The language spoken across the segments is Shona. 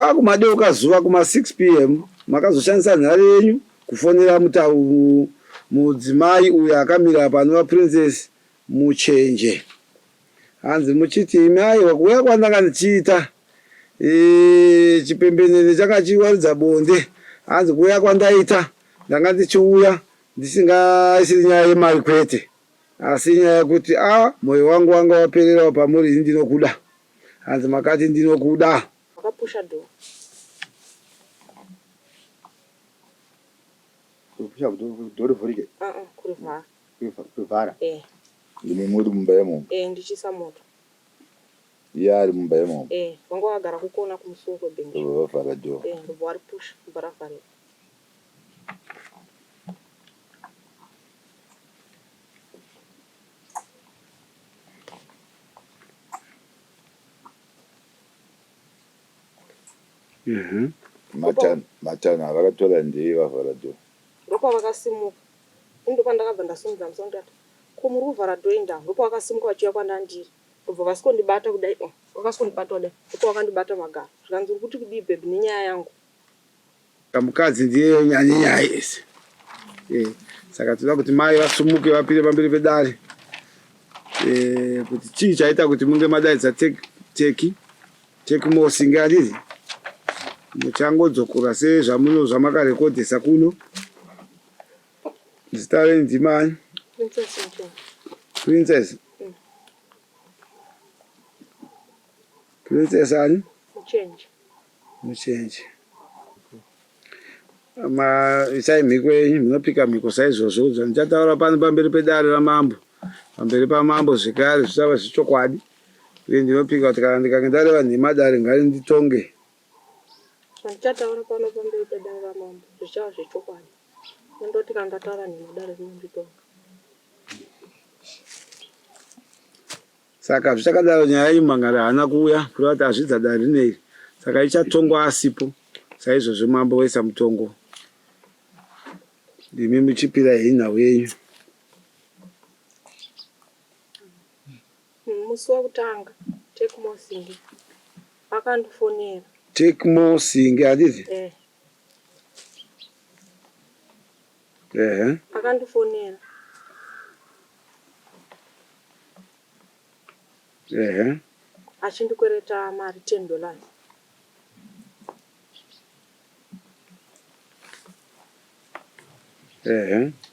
akumadeuka zuva kuma 6 p.m. makazoshandisa nhare yenyu kufonera mudzimai uyo akamira panova princess Muchenje. Hanzi muchiti imi aiwa kuuya kwandanga ndichiita chipembenene changa chiwaridza bonde. Hanzi kuuya kwandaita ndanga ndichiuya ndisingaisiri nyaya yemari kwete, asi nyaya yekuti mwoyo wangu wanga wapererawo pamuri ndinokuda. Hanzi makati ndinokuda. Wakapusha do. Kupusha do vurike. Kurivhara. Kurivhara. Imi muri mumba yemomo. Ndichisa moto. Iye ari mumba yemomo. Vanga vagara kukona kumusoro kwebhenji. Vavhara do. Ndobva varipusha varavharira. Machana vakatora ndei vavhara do. Ndopa vakasimuka. Ndopa ndakabva ndasimudza musoro ndati kumuri kuvhara do inda. Ndopa vakasimuka vachiuya kwandandiri. Ndobva vasikondibata kudai. Vakasondibata kudai. Ndopa vakandibata magara. Zvikanzi uri kuti kudii bhebhi nenyaya yangu. Kamukadzi ndiye nyaya yese. Saka toda kuti mai vasumuke vapire pamberi pedare. Kuti chii chaita kuti munge madaidza tekimosingi adizi. Muchangodzokora zvamakarekodhesa kuno. Zita renyu ndimani? Princess. Princess ani? Muchenje. Isai mhiko yenyu, munopika mhiko saizvozvo. Zvandichataura pano pamberi pedare ramambo. Pamberi pamambo zvekare zvichava zvechokwadi. Uye ndinopika kuti kana ndikange ndareva nhema dare ngarinditonge. Ndichataura pano pamberi pedare ramambo zvichava zvechokwadi. Ndoti kana ndataura nhema dare rinonditonga. Saka zvichakadaro nyaya yemhangara haana kuuya kureva kuti azvidza dare rineri. Saka ichatongwa asipo. Saizvozvo mambo waisa mutongo. Imi muchipira henhau yenyu. Musi wekutanga Tekmosingi akandifonera. Tekmosingi hadithi? Akandifonera. Achindikwereta mari $10.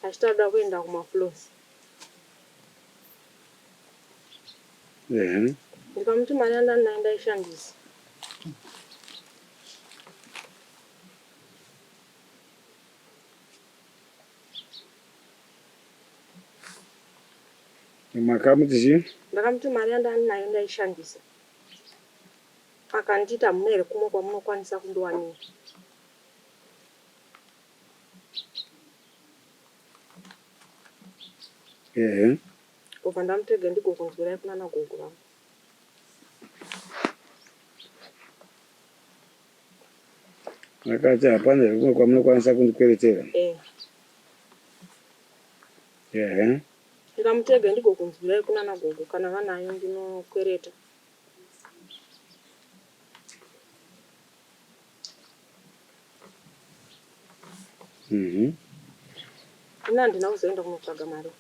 Achitoda kuenda kumaflosi. Ndikamuti mari yandanayo ndaishandisa. Makamuti chii? Ndakamuti mari yandanayo ndaishandisa. Akanditi hamuna here kumwe kwamunokwanisa kundowanira. Kubva ndamutega ndigokunzwirai kunana gogo vangu. Akati hapana here kumwe kwamunokwanisa kundikweretera. Ndikamutega ndigokunzwirai kunana gogo kana vanayo ndinokwereta. Ina handina kuzoenda kunotsvaga mari.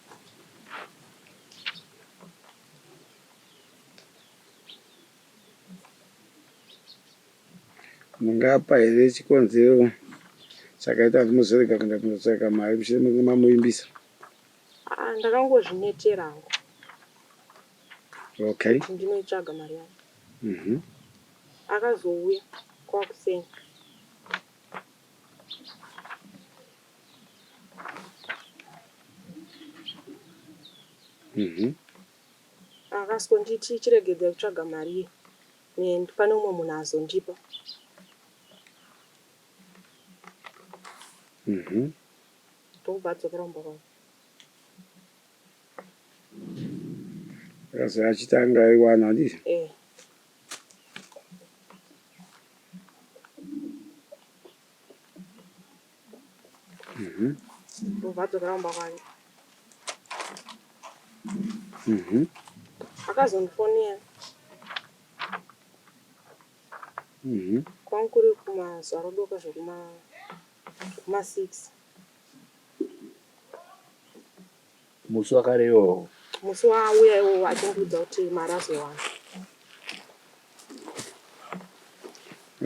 Mungapa here chikonzero chakaita kuti muzorega kuenda kunotsvaga mari mushure mekunge mamuimbisa? Ndakangozvinetera hangu. Okay. Ndinoitsvaga mari yangu. Akazouya kwakuseni. Akasonditi chiregedza kutsvaga mari ye. Pane umwe munhu azondipa. Ndobva adzokera kumba kwake. Akazouya achiti angaiwana handizvo? Ndobva adzokera kumba kwake. Akazondifonera. kwangu kuri kumazuva rodoka zvekuma 6 musi wakarewo musi wauya iwowo achindiudza kuti mari azowana.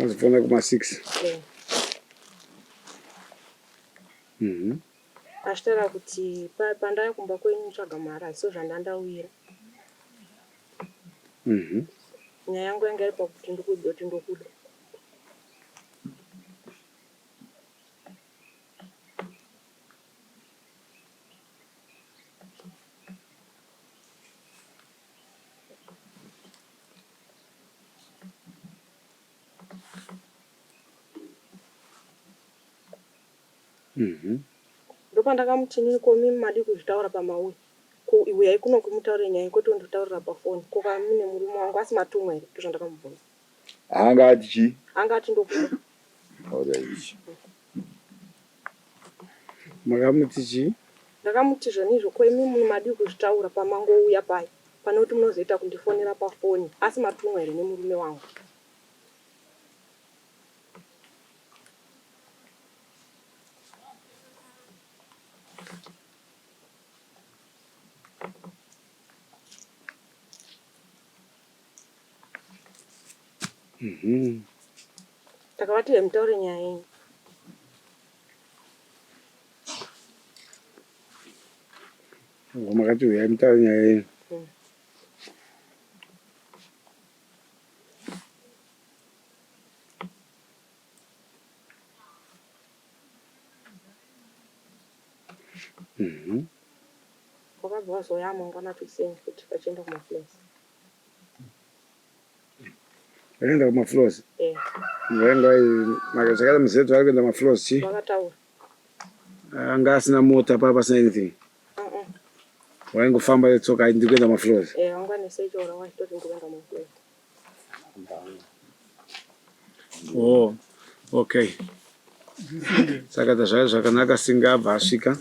Azofana kuma 6. Achitaura kuti pandauya kumba kwenyu tsvaga mari hazvo zvandandauyira. Nyaya yangu yanga iri pakuti ndikuudza kuti ndokuda. Ndopandakamuti komi madi kuzvitaura pamauya uyai kuno kumutaurira nyaya kwete kunditaurira pafoni koka mune murume wangu asi matumwa here ndozvandakamubvunza. Anga ati chi? Anga ati ndokuda. Alright. Makamuti chi? Ndakamuti zvonizvo koimi mune madi kuzvitaura pamangouya paya pane kuti munozoita kundifonera pafoni asi matumwa here nemurume wangu. Takavati hemutaure nyaya yenyu. Makati uyai mutaure nyaya yenyu. Wakabva wazoya mangwana tusenyi kuti vachienda kumafulesi. Vakaenda kumaflosi? Zvakaita muzetu vari kuenda maflosi chi? Vakataura. Anga asina mota papa pasina anything. Waingofamba netsoka ndiri kuenda maflosi. Wanga nesechoora wachitoti ndiri kuenda mafulesi. Oh, okay. Saka zvaiva zvakanaka Singa abva asvika.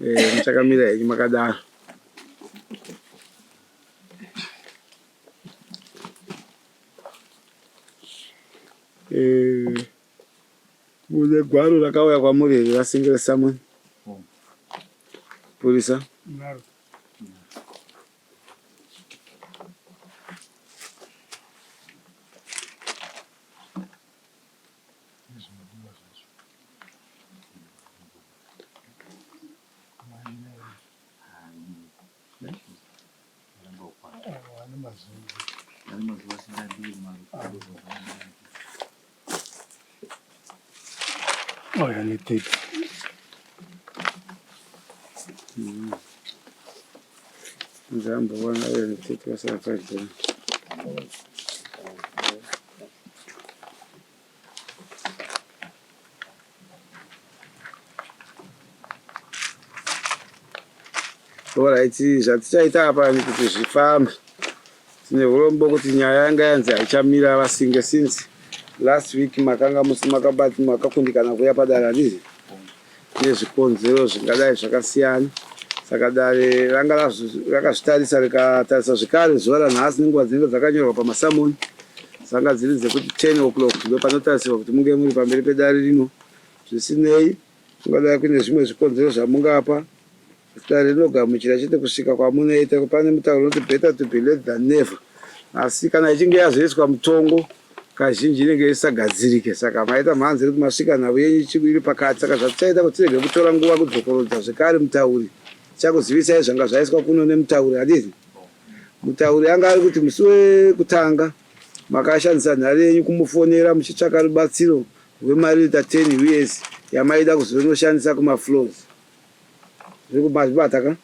Muchakamira henyu makadaro. Mune gwaro rakauya kwamuri here rasingire Samuel? Purisa? Oh, I need tape. Jambo bwana, wewe ni kitu sana pale. Alright, zvatichaita apa ni kuti zvifambe. Tine urombo kuti nyaya yanga yanzi haichamira Vasinge since last week makanga makabati makakundikana kuya padara ndizi. Nezvikonzero zvingadai zvakasiyana. Saka dare ranga rakazvitarisa rikatarisa zvekare zuva ranhasi nenguva dzinenge dzakanyorwa pamasamoni. Sanga dziri dzekuti 10 o'clock ndo panotarisirwa kuti munge muri pamberi pedare rino. Zvisinei mungadai kune zvimwe zvikonzero zvamungapa. Dare rinogamuchira chete kusvika kwamunoita pane mutauro unoti better to be late than never. Asi kana ichinge yazoiswa mutongo kazhinji inenge isagadzirike. Saka maita mhanzi kuti masvika navo yenyu iri pakati. Saka zvatichaita kuti tirege kutora nguva kudzokorodza zvekare mutauri. Chakuzivisai zvanga zvaiswa kuno nemutauri hadisi. Mutauri anga ari kuti musi wekutanga makashandisa nhare yenyu kumufonera muchitsvaka rubatsiro rwemari lita 10 US yamaida kuzonoshandisa kumafloors. Zviri kubata ka?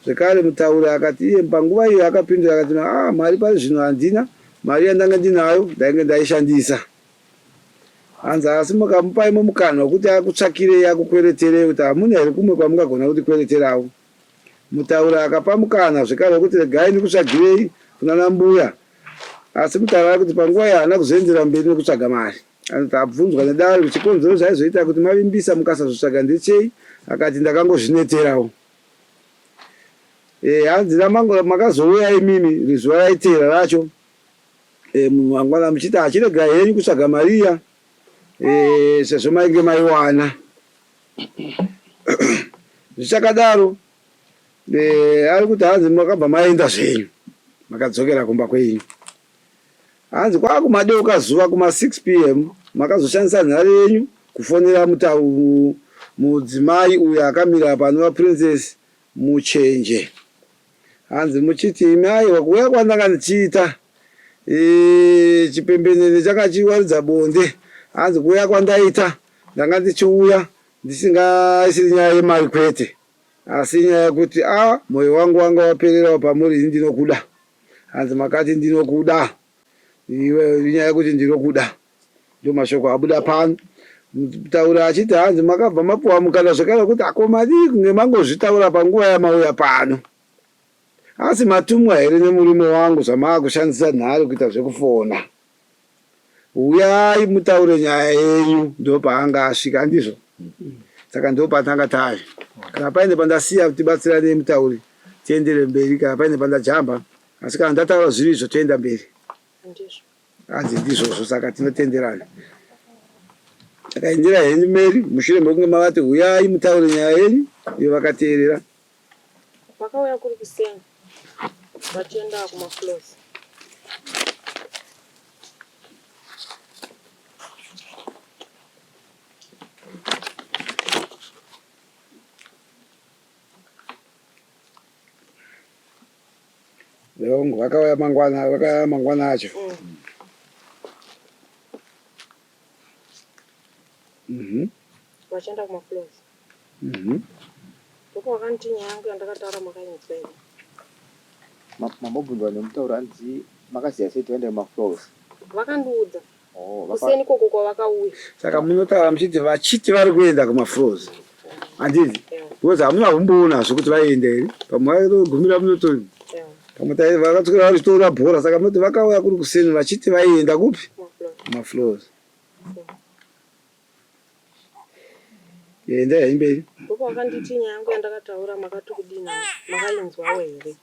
Zvekare mutauri akati iye panguva iyo akapindura akati mari pari zvino handina, mari yandanga ndinayo ndainge ndaishandisa. Hanzi asi mukamupai mukana wekuti akutsvakirei akukwereterei kuti hamuna here kumwe kwamungagona kuti kwereterawo. Mutauri akapa mukana zvekare wekuti regai ndikutsvagirei kuna mbuya. Asi mutauri ari kuti panguva iyo haana kuzoendera mberi nekutsvaga mari. Abvunzwa nedare kuti chikonzero zvaizoita kuti mavimbisa mukasazotsvaga ndechei. Akati ndakangozvineterawo. Hanzi makazouyai mimi rizuva raiteera racho mangwana muchiti achirega henyu kutsvaga Mariya sezvo mainge maiwana. Zvichakadaro ari kuti hanzi makabva maenda zvenyu makadzokera kumba kwenyu. Hanzi kwakumadeuka zuva kuma 6 PM makazoshandisa nhare yenyu kufonera mudzimai uyo akamira panova Princess Muchenje. Hanzi muchiti mai wakuuya kwandanga ndichiita chipembenene chakachiwaridza bonde. Hanzi kuuya kwandaita ndanga ndichiuya ndisingaisiri nyaya yemari kwete, asi nyaya yekuti mwoyo wangu wanga waperera pamuri ndinokuda. Hanzi makati ndinokuda iwe, nyaya yekuti ndinokuda ndio mashoko abuda pano. Mutaura achiti hanzi makabva mapuwa mukana zvakare kuti akomadi kunge mangozvitaura panguva yamauya pano, asi matumwa here nemurume wangu zvamaakushandisa nhare kuita zvekufona. Uyai mutaure nyaya yenyu ndo paanga asvika ndizvo. Saka ndo patanga tari. Kana paine pandasiya tibatsirane mutauri tiendere mberi, kana paine pandajamba, asi kana ndataura zviri izvo toenda mberi. Hanzi ndizvozvo, saka tinotenderana. Takaendera henyu mberi mushure mekunge mavati uyai mutaure nyaya yenyu, iyo vakateerera. Vakauya kuri kuseni vachienda kumaflosi. Leongo vakauya mangwana acho. Vachienda kumaflosi. Ndoko vakanti nyaya yangu yandakataura makainzwa ere? Mamobvunzwa nemutauro hanzi makaziya sei toenda kumaflosi? Vakandiudza. Kuseni koko kwavakauya. Saka munotaura muchiti vachiti vari kuenda kumaflosi. Handiti? Because hamuna kumboona zvokuti vaenda here. Pamwe vakagumira munotori. Pamwe vakatswera varitora bhora, saka munoti vakauya kuri kuseni vachiti vaienda kupi? Kumaflosi. Enda mberi. Ndoko vakanditi nyaya yangu yandakataura makati kudini, makainzwawo here?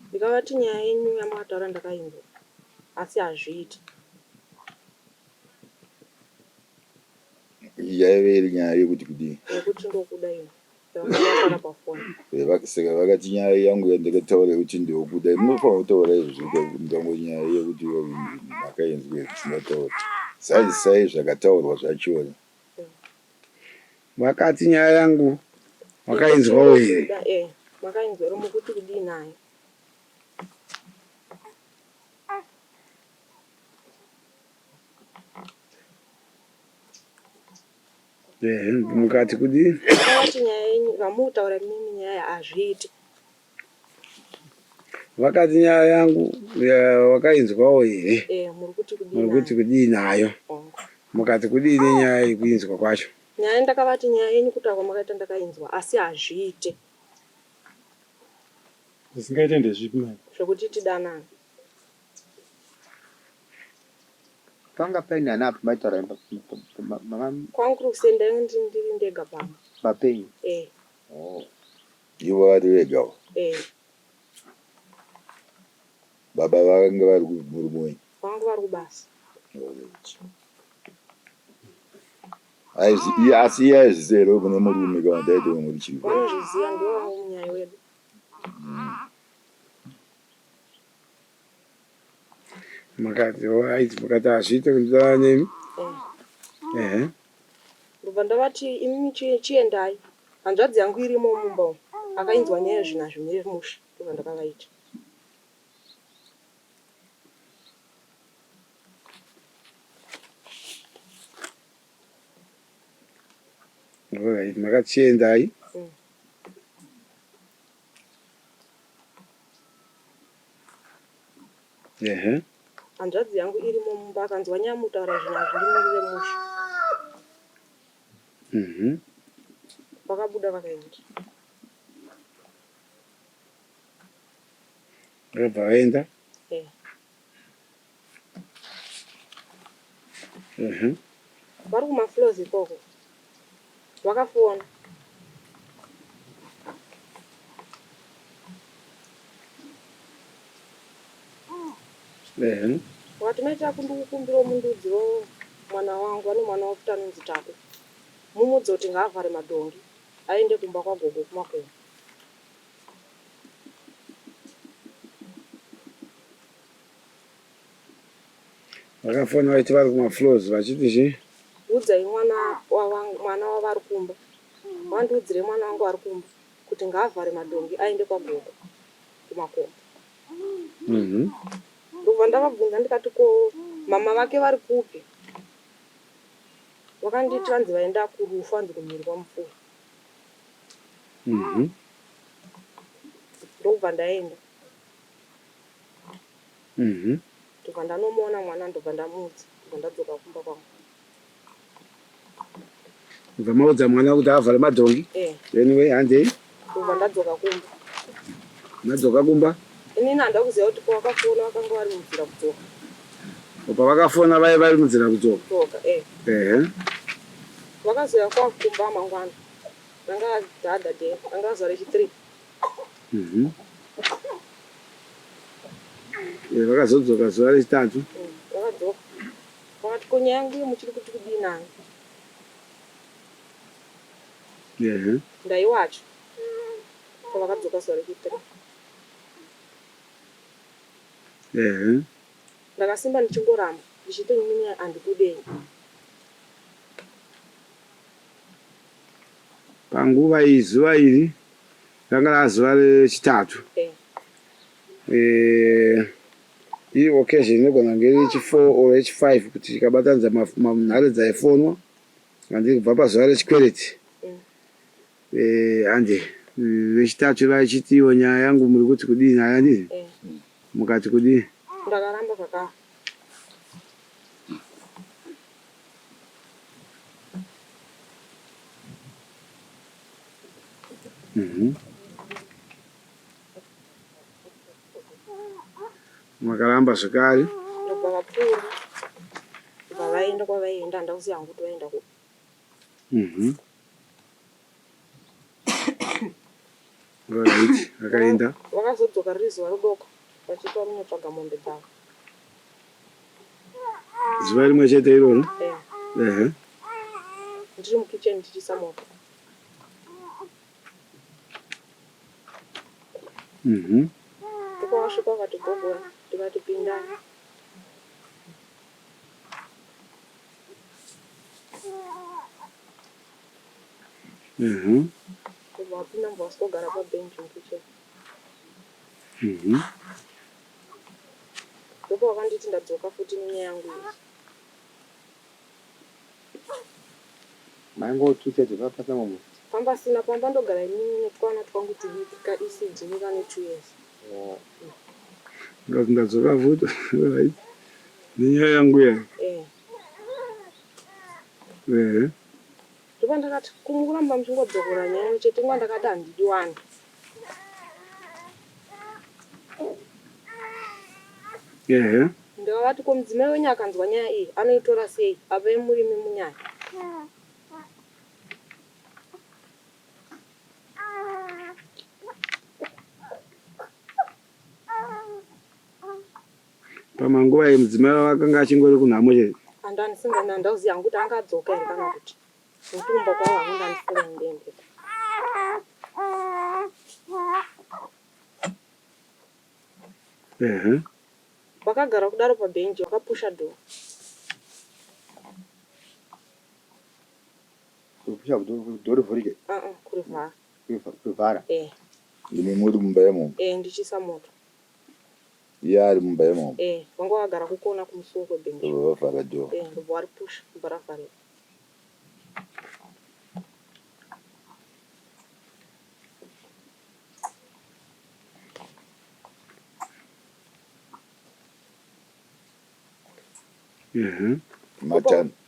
Ndikavati nyaya yenyu yamakataura ndakainzwa, asi hazviiti. Yaive iri nyaya yekuti kudini? Yekuti ndokuda ino. Yavakataura pafoni. Saka vakati nyaya yangu yandakataura kuti ndokuda. Munofanira kutaura izvo mutango nyaya yekuti makainzwa zvisinotaura. Sai zvakataurwa zvachona. Vakati nyaya yangu wakainzwawo here? Makainzwa ro mukuti kudii nayo. Mukati kudii? Vakati nyaya yenyu vamutaura mimi nyaya hazviiti. Vakati nyaya yangu wakainzwawo here? Muri kuti kudii nayo. Mukati kudii nenyaya yekuinzwa kwacho? Nyaya ndakavati nyaya yenyu kutaurwa makaita ndakainzwa, asi hazviiti. Zvisingaite ndezvipi manje? Zvokuti tidanane. Panga paine anapi maitaura Kwangu kuri kuseni ndiri ndega pano. mapenyu? Ivo vari vegawo? Baba vanga vari murume wenyu? Vangu vari kubasa. Asi iye aizviziva here kune murume kana ndaiti muri chiriko? Vanozviziva, ndivo vangu munyaya wedu. Mukati hazviite kunditana nemi? Ndobva ndavati imimi chiendai. Hanzvadzi yangu irimo mumba umu. Akainzwa nyaya zvinazvo nemusha. Ndobva ndakavaita. Makachiendai? Hanzvadzi yangu irimo mumba akanzwa nyaya mutaura zvinazvo ndimurire musha. Vakabuda vakaenda. Vakabva vaenda? Vari kumaflozi ikoko. Vakafona. wakati maita kundikukumbira mundudziro mwana wangu ane mwana wafuta anonzi Tako mumudzi kuti ngaavhare madhongi aende kumba kwagogo kumakomo. Vakafona vaiti vari kumafloors vachiti chi Udzai mwana wavari kumba wandiudzire mwana wangu ari kumba kuti ngaavhare madhongi aende kwagogo kumakomo. Ndobva ndavabvunza ndikati ko mama vake vari kupi? Vakanditi vanzi vaenda kurufu anzi kumhiri kwamupfuuri. Ndobva ndaenda ndobva ndanomuona mwana ndobva ndamudza ndobva ndadzoka kumba kwangu. bva maudza mwana kuti avhare madhongi. Anyway handei Ndobva ndadzoka kumba. Madzoka kumba Inini handa kuziva kuti pawakafona vakanga vari munzira kudzoka. pavakafona vai vari munzira kudzoka. Vakazoya kwakumba mangwana ranga dhadha de ranga zuva rechi3. Vakazodzoka zuva rechitatu. Vakadzoka vakati ko nyaya yangu muchiri kuti kudii nani? Ndaiwacho pavakadzoka zuva rechi3. Ndakasimba ndichingoramba ndichiti inini handikudei. Panguva iyi zuva iri ranga rava zuva rechitatu. Iyi occasion inogona kunge rechi4 or rechi5 kuti chikabatanidza manhare dzaifonwa handiri kubva pazuva rechikwereti. Hande rechitatu vaichiti iyo nyaya yangu muri kuti kudii nayo handiti mukati kudii? Ndakaramba zvakaro. Makaramba zvakare. Ndobva vapfuura ndobva vaenda kwavaienda handauziva hangu kuti vaenda kupi. Alright, vakaenda. Vakazodzoka riri zuva rodoko vachiti vamunotsvaga mombe dzavo. Zuva rimwe chete iroro. Ndiri mukicheni ndichisa moto. Ndopavasvika vakati gogo ndikati pindai. Ndobva vapinda mbva vasitogara pabhenji mukicheni. Ndopa vakanditi ndadzoka futi nenyaya yangu iyi. Maingotutedza papasa mamu. Pamba sina pamba ndogara inini nekwana twangu tidika ECG nevane 2 years. Ngati ndadzoka futi. Nenyaya yangu ya. Ndopa ndakati kumuramba muchingodzokera nyaya chete nguva ndakati handidiwani. Ndakavati ko mudzimai wenyu akanzwa nyaya iyi anoitora sei? Havai murimi munyaya. Pamanguva iyi mudzimai vakanga achingori kunhamo chete. Handanisinga handauziva hangu kuti angadzoka here kana kuti mutumba kwavo hangu ndanisinga ndende. Vakagara kudaro pabhenji vakapusha dhoo. Kupusha dhoo rivhurike? Kurivhara. Kurivhara? Imi muri mumba imomo? Ndichisa moto. Iye ari mumba imomo? Vanga vagara kukona kumusoro kwebhenji. Ndobva vavhara dhoo? Ndobva varipusha ndobva ravharika.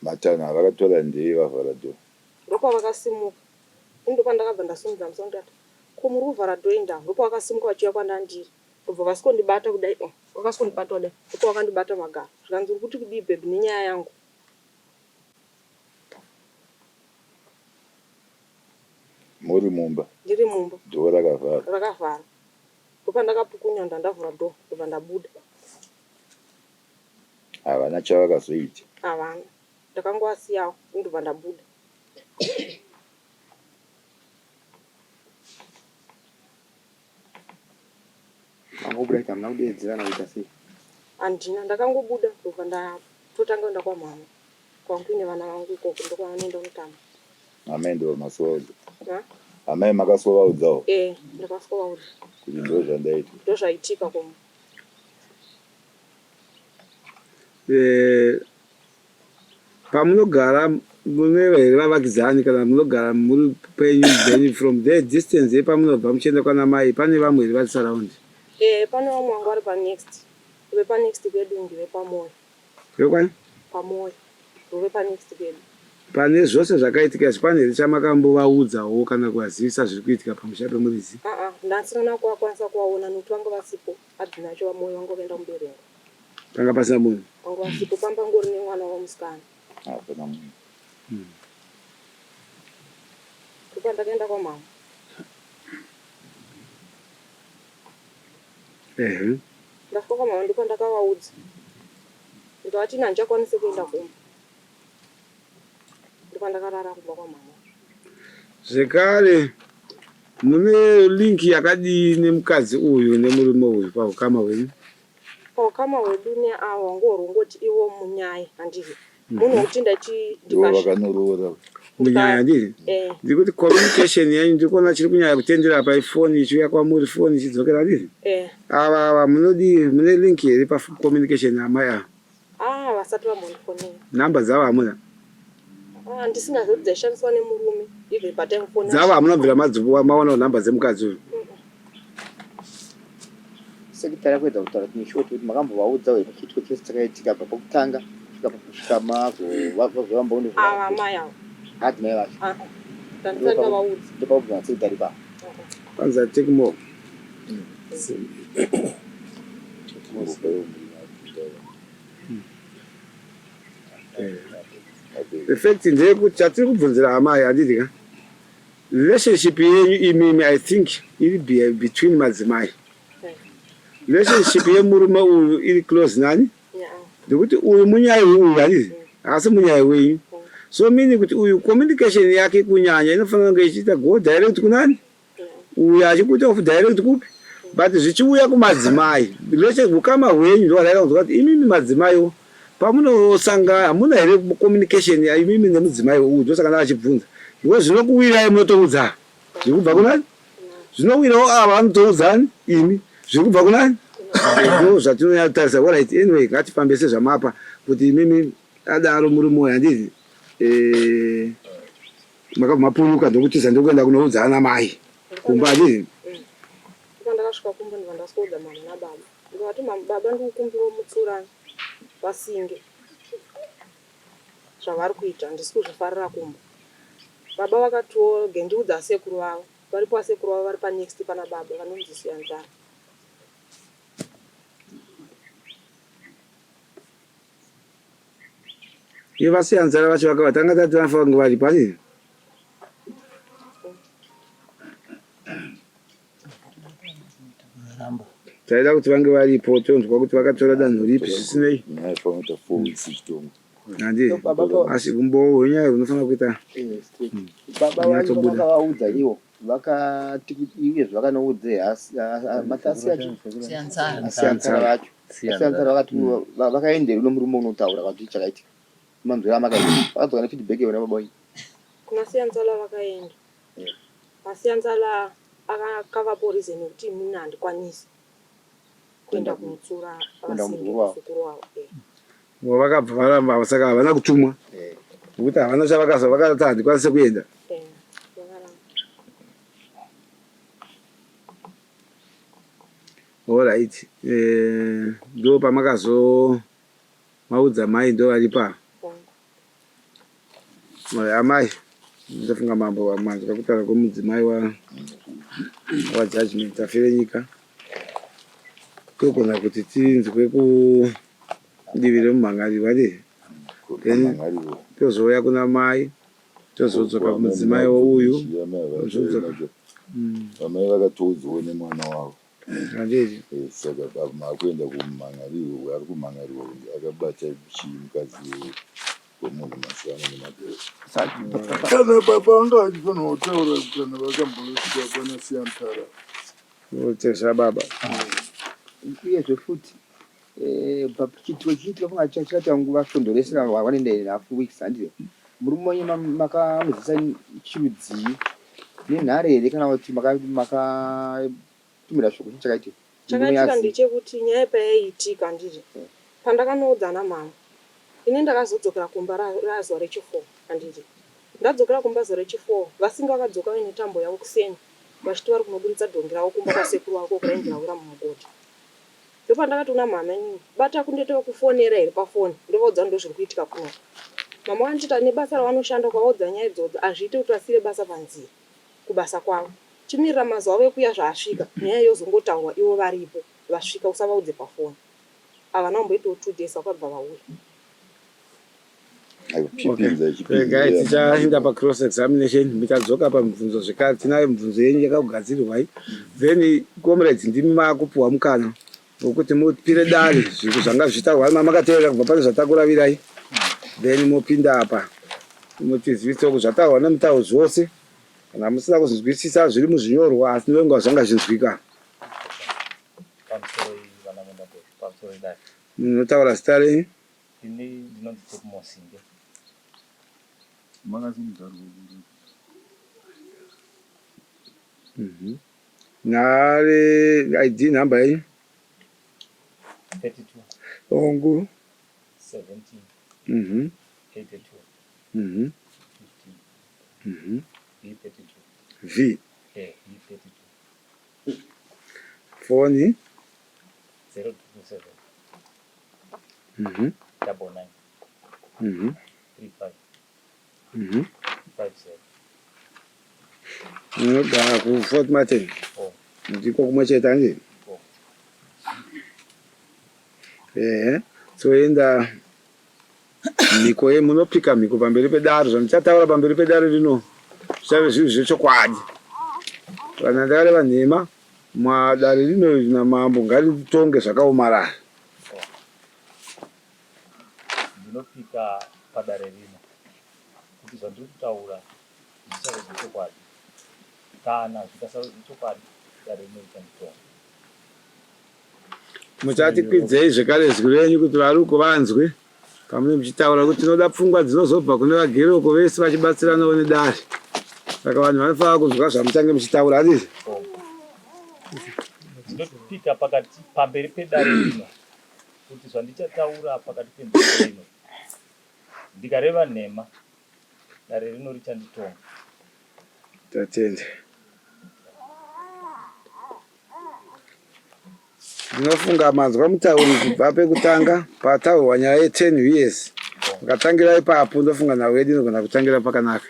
Matana havakatora ndei vavhara dhoo? Ndopa vakasimuka. Ndopa ndakabva ndasimudza musoro ndikati ko muri kuvhara dhoo inda. Ndopa vakasimuka vachiuya kwandandiri. Ndobva vasikondibata kudai. Vakasikondibata kudai. Ndopa vakandibata magaro. Zvikanzi uri kuti kudii bhebhi nenyaya yangu. Muri mumba? Ndiri mumba. Dhoo rakavhara? Rakavhara. Ndopa ndakapukunywa ndandavhura dhoo ndobva ndabuda. havana chavakazoita. Havana. Ndakangowasiyawo ndobva ndabuda. Angobuda kuti hamuna kudeedzerana kuita sei? Handina, ndakangobuda ndobva ndatotanga kuenda kwamama. Kwangu kuine vana vangu ikoko ndokwavanoenda kutamba. Amai ndo masuvaudza. Ha? Amai makasuvaudzawo. Ndakasuvaudza. Kuti ndo zvandaita. Ndo zvaitika komu. Pamunogara mune vavakidzani kana munogara muri penyu then from there distance yepamunobva muchienda kwana mai pane vamwe vari vari surround. Pane vamwe vangu vari panext. Ive panext kwedu ndive pamoyo. Yokwani? Pamoyo. Ndive panext kwedu. Pane zvose zvakaitika zvipane here chamakatombovaudzawo kana kuvazivisa zviri kuitika pamusha pemurizi? Ndasina kuwakwanisa kuvaona nokuti vangu vasipo. Adhinacho moyo wangu vakaenda kubereka. Panga pasina munhu? Vangu vasipo, pamba ngori nemwana wamusikana. Hapana munhu. Ndipo ndakaenda kwamama. Ndasvika kwamama ndipo ndakavaudza. Ndikavati ina handichakwanisi kuenda kumba. Ndipo ndakarara kumba kwamama. Zvekare mune linki yakadii nemukadzi uyu nemurume uyu paukama hwenyu? Paukama hwedu neavo ngorongoti ivo munyaya handizvo. Munhu wekuti ndivakanorora munyaya handizvo. Ndikuti communication yenyu ndikuona chiri kunyanya kutendera paifoni ichiuya kwamuri foni ichidzokera handizvo. Ava munodii mune linki here pacommunication namai ava? Vasati vambondifonera. Namba dzavo hamuna? Ndisingazoti dzaishandiswa nemurume ibve pataifona. Dzavo hamunabvira madzobo maonawo namba dzemukadzi uyu? Sekitari kuedza kutaura kuti nishoti kuti makambovaudza here muchiitiko chese chakaitika pa pokutanga kusvika vazovamboone mai avo hati mai vacho ndandisati ndavaudza ndopakubva masekitari pa kwanza take more. Effect ndeyekuti chatiri kubvunzira amai handiti ka relationship yenyu imimi I think iri between madzimai. Relationship yemurume uyu iri close nani? Ndikuti uyu munyaya uyu handiti asi munyaya wenyu. So meaning kuti uyu communication yake kunyanya inofanira kunge ichiita go direct kunani? Uyu achikuita off direct kupi? But zvichiuya kumadzimai relationship ukama hwenyu ndo hwakaita kuti imimi madzimaiwo pamunosangana hamuna here communication imimi nemudzimai uyu ndosangana achibvunza. Ndipo zvinokuwirai munotoudzana. Zviri kubva kunani? Zvinowirawo ava vanotoudzani imi. Zviri kubva kunani? Ndo zvatinonyanya kutarisa. Alright, anyway ngatifambe sezvamapa kuti imimi adaro muri moyo handiti mapunyuka ndokutiza ndokuenda kunoudzana mai kumba handiti. Ndakasvika kumba ndibva ndasvoudza mama nababa. Ndikati baba ndikukumbirawo mutsurani vasinge zvavari kuita handisi kuzvifarira kumba. Baba vakatiwo gendiudza sekuru vavo. Varipo sekuru vavo vari panext pana baba vanonzi Siyanzara. Iye vaSiyanzara vacho vakavatanga tati vanafanira kunge vari pari? Taida kuti vange varipo tonzwa kuti vakatora danho ripi zvisinei. Handii asi umbowo hwenyaya hunofanira kuita baba vangu vakavaudza ivo vakati iye zvavakanoudze Siyanzara vacho Siyanzara vakati vakaenderi nomurume unotaura kuti chakaitika manzwira makaita vakadzoka nefeedback yona baba wenyu kuna Siyanzara vakaenda. Siyanzara akavapo reason yekuti mini handikwanisi kuenda kumutsura vasinge muzukuru wavo. vakabva varamba saka havana kutumwa nokuti havana chavakaza vakati handikwanise kuenda. Alright, ndo pamakazomaudza mai ndo vari pa amai ndofunga mambo vamanzwa kutaura kwemudzimai wajudgment afire nyika togona kuti tinzwe kudivi remumhangariro vadi then tozouya kuna mai tozodzoka kumudzimai uyu amai vakatoudzawo nemwana wavo Handizvo. Saka makuenda kumangariwo ari kumangariwa kunge akabata chimukadzi wemunhu masana nemadhoo. Kana baba anga achifanira kutaura kana vakambosvika pana Siantara. Utesha baba. Uyezve futi chitiro chiitika kunga chati vafondoresa vanenda hafu weeks handizvo murume wenyu makamuzisa chirudzii nenhare here kana kuti makatumira shoko chii chakaitika? Chakaitika ndechekuti nyaya payaiitika ndizvo pandakanoudza mama ini ndakazodzokera kumba razuva rechi4 handizvo ndadzokera kumba zuva rechi4 vasinga vakadzoka vaine tambo yavo kuseni vachiti vari kunoburitsa dhongi ravo kumba kwasekuru wako kurainjirawira mumagodhi. Ndopandakati una mama inini bata kundetoa kufonera here pafoni ndovaudza ndo zviri kuitika kuno. Mama vanchita nebasa ravanoshanda kwavaudza nyaya idzodzo hazviiti kuti vasire basa panzira kubasa kwavo chimirira mazuva avo ekuya zvaasvika nyaya yozongotaurwa ivo varipo vasvika usavaudze pafoni havana kumboitawo 2 days vakabva vauya. Regai tichaenda pacross examination mitadzoka pamibvunzo zvekare tinayo mibvunzo yenyu yakakugadzirirwai then comrades ndimi maakupuhwa mukana wokuti mupire dare zvinhu zvanga zvichitaurwa makateerera kubva pane zvatakuravirai then mopinda apa mutizivisa kuti zvataurwa nemutauro zvose kana musina kuzvinzwisisa zviri muzvinyorwa asi ndovenga zvanga zvinzwika. Munotaura zita renyu? Ini ndinonzi Mosinge. Nare ID number yenyu? 32 ongu 17 82 15 E32 V E32 phone 027 mhm 99 mhm 35 mhm 57 unoda ku Fort Martin ndiko kumwe chete anje toenda miko yemunopika miko pamberi pedare zvamuchataura pamberi pedare rino zvichave zvinhu zvechokwadi kana ndakareva nhema mwadare rino namambo ngaritonge zvakaomarara. ndinopika padare rino kuti zvandiri kutaura zvichave zvechokwadi kana zvikasava zvechokwadi dare rino richanditonga. Muchatikwidzei zvekare zwi renyu kuti varuko vanzwe pamwe muchitaura kuti tinoda pfungwa dzinozobva kune vageroko vese vachibatsiranawo nedare saka vanhu vanofanira kunzwa zvamuchange muchitaura handizvo? Ndinopika pakati pamberi pedare rino kuti zvandichataura pakati penzvimbo ino ndikareva nhema dare rino richanditonga. Tatende. Ndinofunga manzwa mutauri kubva pekutanga pataurwa nyaya ye10 years mukatangira ipapo ndofunga nhau yedu inogona kutangira pakanaka.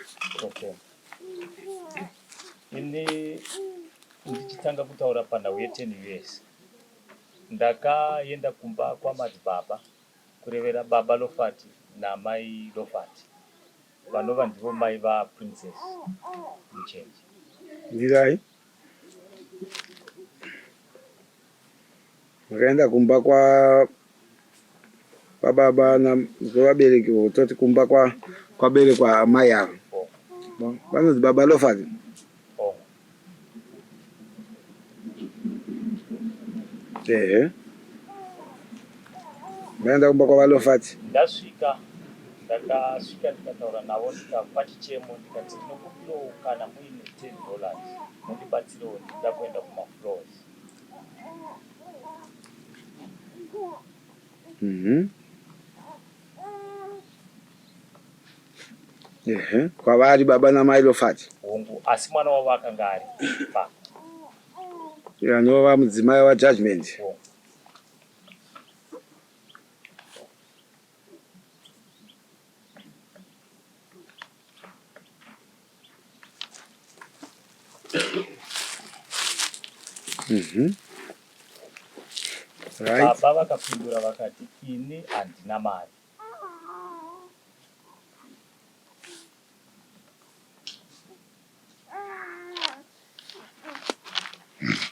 Ini ndichitanga kutaura panhau ye10 years ndakaenda kumba kwamadzibaba kurevera baba Lofati namai Lofati vanova ndivo mai vaPrincess Muchenji. Ndirai makaenda kumba kwababa navabereki vototi kumba kwaberekwa mai avo vanonzi baba Lofati. Ehe, maenda kumba kwavalofati. Ndasvika ndikataura navo ndikapa chichemo ndikati ndinokupirawo kana muine $10 mundibatsirewo ndida kuenda kumafloors. Ehe, kwavari baba namai Lofati hongu asi mwana wavo akanga ari pa anova mudzimai waJudgment. Right. Baba vakapindura vakati ini handina mari.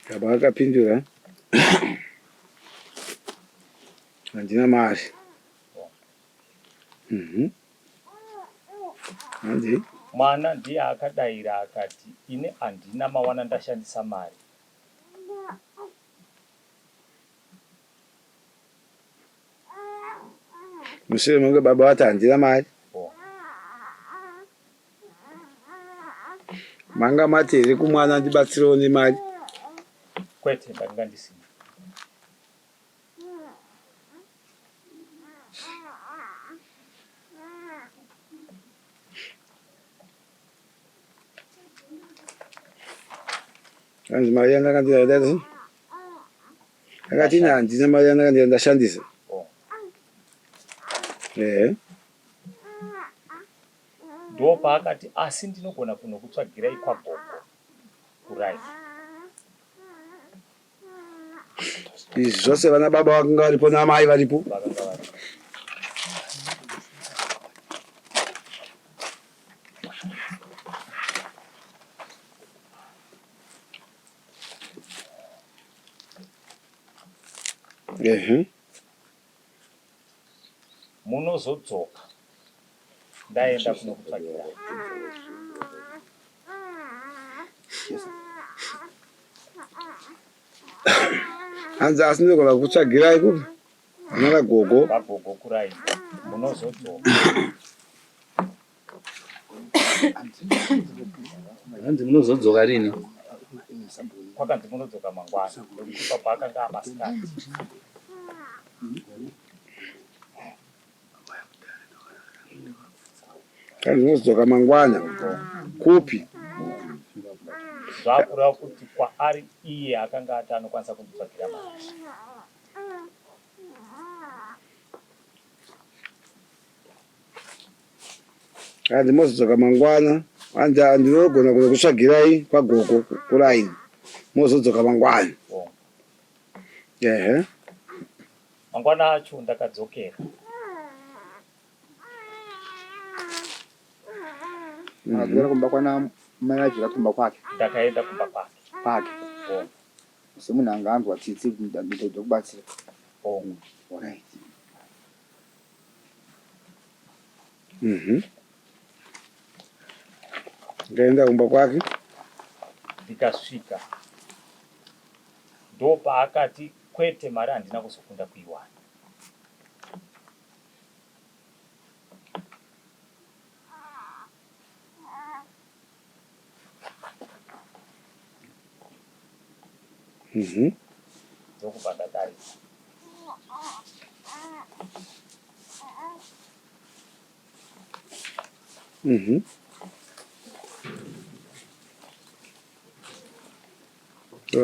Baba vakapindura handina mari. Handi mwana ndiye akadayira akati ine handina mawana ndashandisa mari. mushure munge baba vati handina mari. Manga mati here kumwana ndibatsirewo nemari. Kwete ndanga ndisina. Kanzi mari yandanga ndinadai akati ine handina mari yandanga ndinga ndashandisa. Ndo paakati asi ndinogona kunokutsvagirai kwagogo kurai. Izvi zvose vana baba vakanga varipo namai varipo. Vakanga varipo. Munozodzoka ndaenda kunokutsvagirai. Hanzi asi ndinogona kukutsvagirai kupi nana gogo. Vagogo kurai munozodzoka. Hanzi munozodzoka rini? Kwakanzi munodzoka mangwana nokuti baba akanga amasikati. Kanzi munozodzoka mangwana kupi? Zvakureva kuti kwaari iye akanga ati anokwanisa kunditsvagira mari. Kanzi mozodzoka mangwana. Hanzi ndinogona kunokutsvagirai kwagogo kuraini. Mozodzoka mangwana. Mangwana acho ndakadzokera. Akadzokera kumba kwana mai vachira kumba kwake. Ndakaenda kumba kwake. Semunhu anga anzwa tsitsi ndinoda kubatsira. Alright. Ndikaenda kumba kwake. Ndikasvika ndo paakati kwete mari handina kuzokunda kuiwana. Ndokubva ndadarika.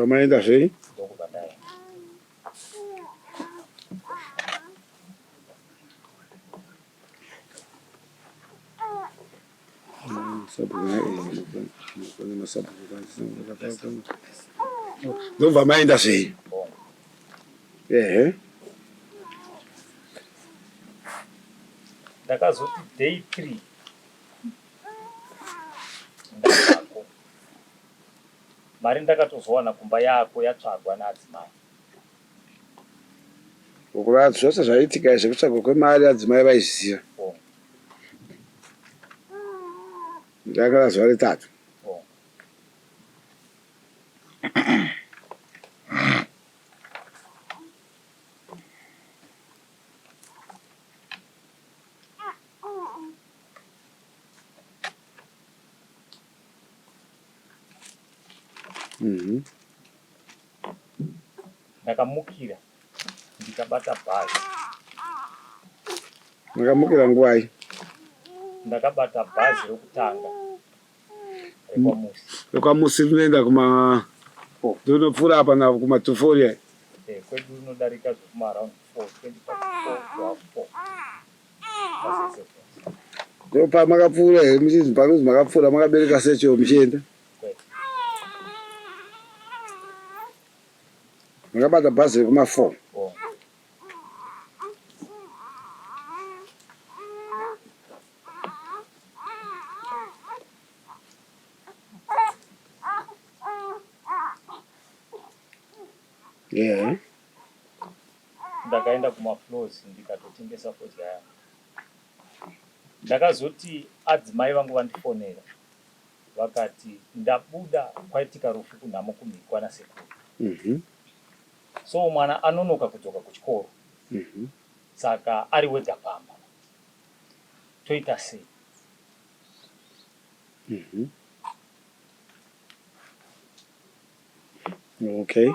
Maenda sei? Ndokubva ndaenda. Ndobva maenda sei? Ndakazoti day 3 ndakako mari ndakatozowana kumba yako yatsvagwa naadzimai. Ukuva zvose zvaitika zvekutsvagwa kwemari adzimai vaiziva. Ndakara zuva retatu. Ndakamukira ndikabata bhazi. Makamukira nguwai? Ndakabata bhazi rokutanga rekwamusi. Rekwamusi rinoenda kuma ndinopfuura apa na kuma Tuforia. Kwedu rinodarika zvekuma around 4 24 4. Ndopa makapfuura here muchinzi panonzi makapfuura makabereka secho muchienda. Makabata bhazi rekuma 4. Yeah. Ndakaenda kumafloors ndikatotengesa fodya yangu. Ndakazoti adzimai vangu vandifonera vakati ndabuda kwaitika rufu kunhamo kumhikwana sekuru. So mwana anonoka kudzoka kuchikoro. Saka ari wega pamba. Toita sei? Okay.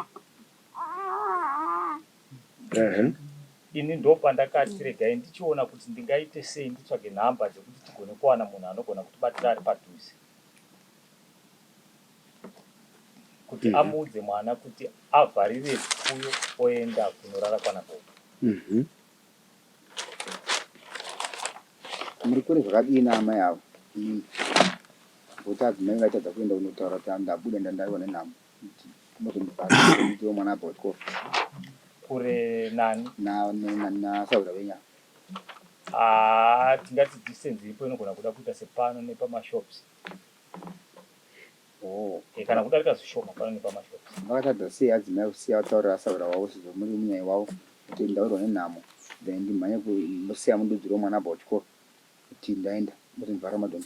Ini ndopandakati regai ndichiona kuti ndingaite sei nditsvage nhamba dzekuti tigone kuwana munhu anogona kutibatira ari padhuze. Kuti amuudze mwana kuti avharire zvipfuyo oenda kunorara kwana gogo. Muri kure zvakadini amai avo? Kuti adzimai vachadza kuenda kunotaura kuti ndabuda ndandaiwa nenhamo. Ndiwo mwana abva kuchikoro. Kure nani? Nasaura venyama. Tingati distance iripo inogona kuda kuita sepano nepamashops. Kana kudarika zvishoma pano nepamashops. Vakatadza sei adzimai kusiya kutaurira asaura wavo sezvo muri munyai wavo kuti ndaurwa nenhamo then ndimhanye kusiya mududzi romwana abva kuchikoro kuti ndaenda kuti ndivhara madhoni.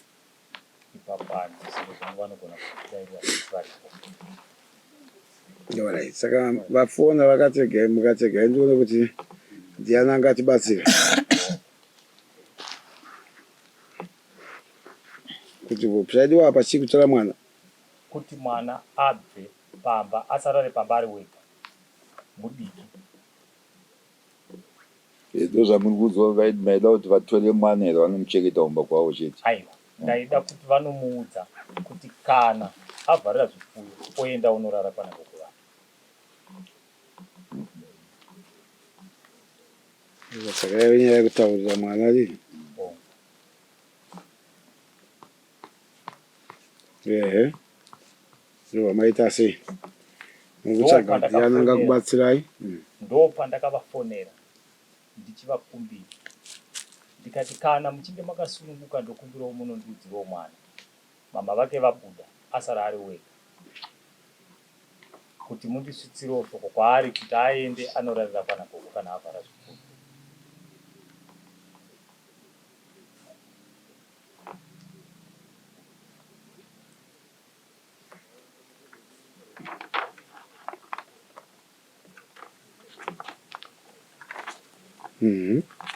Ipapo handisi zvangu vanogona kutaurira varipo. Alright. Saka vafona vakatega mukatega ndione kuti ndiani angatibatsira. Kuti vopshaidiwa apa chii kutora mwana? Kuti mwana abve pamba asarare pamba ari wega. Mudiki. Ndozvamuri kudzwa vaida kuti vatore mwana here vanomuchengeta kumba kwavo chete. Aiwa, ndaida kuti vanomuudza kuti kana avharira zvipfuyo oenda unorara pana gogo vake. Saka yainyaya yekutaurira mwana rii. Ehe. Ndobva maita sei? Mukutsvaga kuti ndiani angakubatsirai? Ndopandakavafonera ndichivakumbira ndikati kana muchinge makasununguka ndokumbirawo munondiudzirawo mwana mama vake vabuda asara ari wega kuti mundisvitsirewo shoko kwaari kuti aende anorarira pana gogo kana avhara zvipfuyo.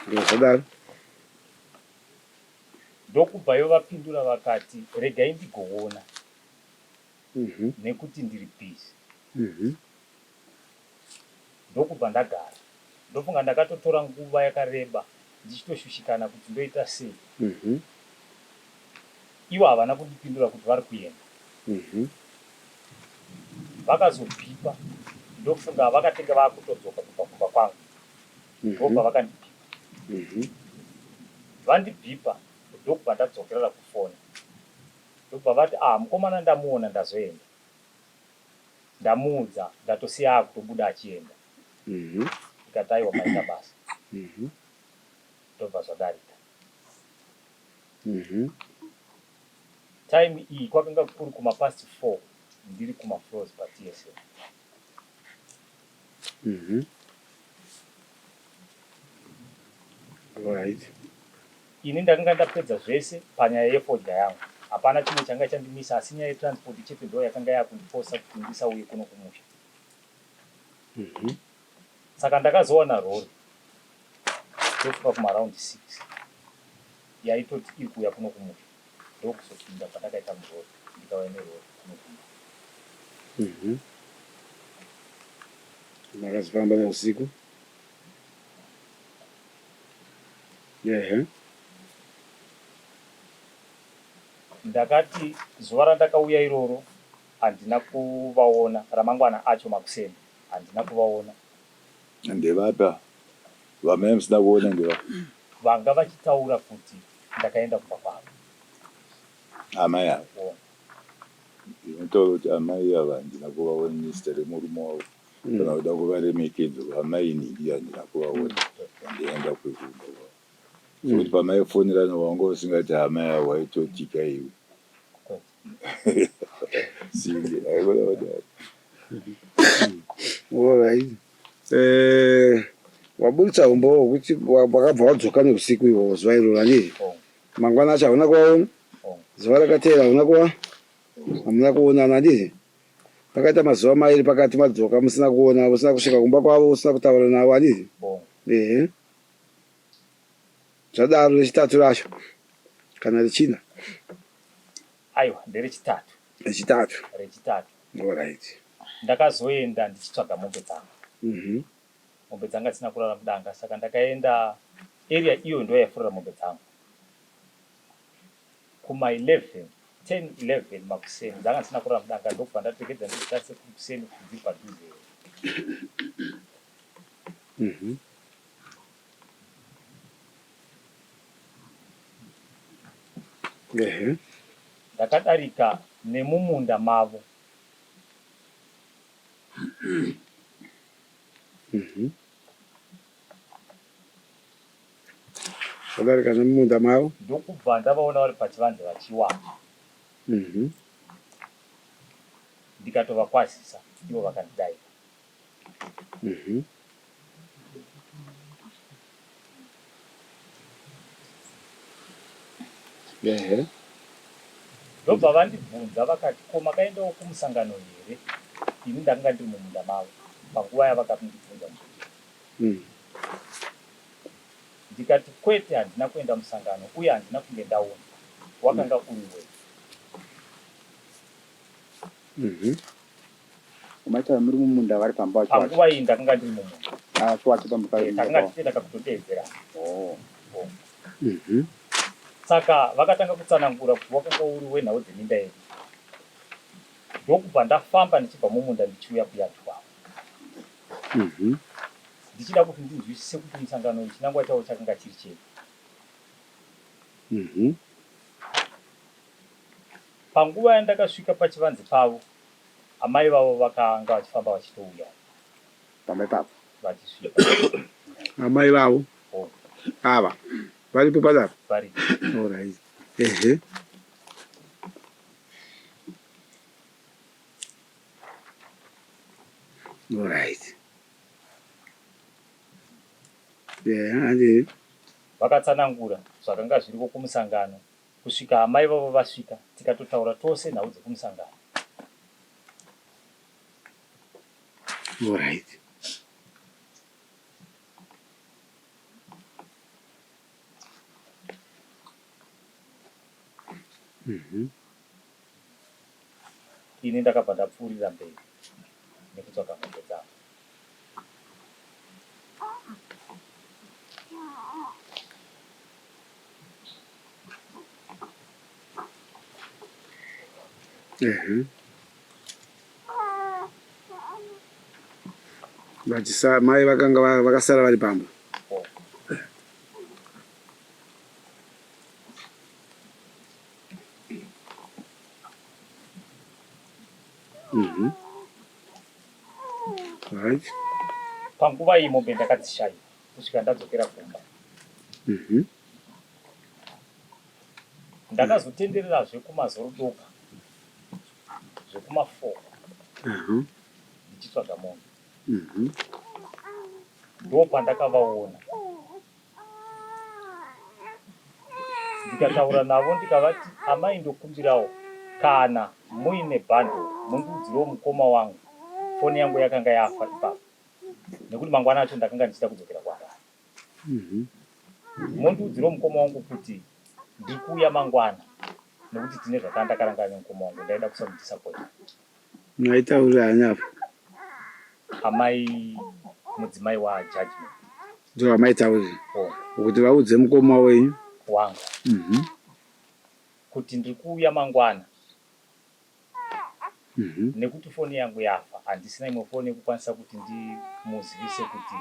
Ndozvadaro. Ndokubvayo vapindura vakati regai ndigoona nekuti ndiri busy. Ndokubva ndagara ndofunga ndakatotora nguva yakareba ndichitoshushikana kuti ndoita sei. Ivo havana kundipindura kuti vari kuenda. Vakazobhipa ndofunga vakatenga vaakutodzoka kubva kumba kwangu. Ndobva vakandibhipa. Vandibhipa ndokubva ndadzokerera kufoni. Ndobva vati mukomana ndamuona ndazoenda. Ndamuudza ndatosiya akutobuda achienda. Ndikati aiwa maita basa. Ndobva zvadarika. Time iyi kwakanga kuri kumapast 4 ndiri kumafloors paTSL. Right. Ini ndakanga ndapedza zvese panyaya yefodya yangu. Hapana chimwe changa chandimisa asi nyaya yetransport chete ndo yakanga yakundiposa kuti ndisauye kuno kumusha. Saka ndakazowana rori ndosvika kumaraundi 6 yaitoti iri kuuya kuno kumusha ndokuzopinda pandakaita murori ndikauya nerori kuno kumusha. Makazifamba neusiku. Ndakati zuva randakauya iroro handina kuvaona, ramangwana acho makuseni handina kuvaona. Ndevapa vamai musina kuona ndeva vanga vachitaura kuti ndakaenda kumba kwavo. amai avo inotaura kuti amai ava handina kuvaona nezita remurume wavo kana kuda kuvaremekedza. Amai nhingi handina kuvaona ndienda kwekumba kwavo. Sokuti pamaifonerana wanga usingati amai avo waitotika iwe singe aikona kudaro. Alright. Wabudisa umbo ukuthi wakabva wadzoka neusiku ihwo zuva iroro handizvo. Mangwana acho hauna kuvaona. Zuva rakateera hauna kuva. Hamuna kuonana handizvo. Pakaita mazuva mairi pakati madzoka musina kuona, musina kusvika kumba kwavo, usina kutaura navo handizvo. Ehe. Zvadaro rechitatu racho kana rechina. Aiwa, nderechitatu. Rechitatu. Alright. Ndakazoenda ndichitsvaga mombe dzangu. Mombe dzanga dzisina kurara mudanga, saka ndakaenda area iyo ndo yaifurira mombe dzangu. Kuma 10-11 makuseni dzanga dzisina kurara mudanga, ndokubva ndatekedza ndichitase kuseni kubvi padhuze. Ndakadarika nemumunda mavo. Wadarika nemumunda mavo. Ndokubva ndavaona vari pachivanze vachiwana. Ndikatovakwazisa, ivo vakandidaiva. Ndobva vandibvunza vakati, ko makaendawo kumusangano here? Ini ndanga ndiri mumunda mavo panguva yavakandibvunza. Ndikati kwete, handina kuenda musangano uye handina kunge ndaona. Wakanga uriwe. Umaita muri mumunda vari pamba wacho. Panguva iyi ndakanga ndiri mumunda. Wacho pamba. Ndakanga ndichienda kakutotevera. Saka vakatanga kutsanangura kuti wakanga uri wenhau dzeminda yedu. Ndokubva ndafamba ndichibva mumunda ndichiuya kuyatu kwavo. Ndichida kuti ndinzwisise kuti musangano chinangwa chavo chakanga chiri chei. Panguva yandakasvika pachivanze pavo, amai vavo vakanga vachifamba vachitouya. Pamwe papo vachisvika. Amai vavo ava varipo padapa. Varipo. Alright. Ehe. Alright. Yeah, vakatsanangura zvakanga zviriko kumusangano kusvika amai vavo vasvika, tikatotaura tose nhau dzekumusangano. Alright. Ini ndakabva ndapfuurira mberi nekutsvaka mombe dzangu. Vachisa mai vakanga vakasara vari pamba. Right. Panguva iyi mombe ndakadzishaya kusvika ndadzokera kumba. Ndakazotendererazve kumazorudoka zvekuma4 ndichitsvaga mombe. Ndopandakavaona ndikataura navo ndikavati, amai ndokumbirawo kana muine bhando mundudzirewo mukoma wangu. Foni yangu yakanga yafa ipapo nekuti mangwana acho ndakanga ndichida kudzokera kwaari. Mundudzirewo mukoma wangu kuti ndiri kuuya mangwana nekuti tine zvakandakarangana nemukoma wangu, ndaida kusamudisapota. Maitaurira hanyapo amai mudzimai wajudgment ndo amaitaurira kuti vaudze mukoma wenyu wangu kuti ndiri kuuya mangwana nekuti foni yangu yafa, handisina imwe foni yekukwanisa kuti ndimuzivise kuti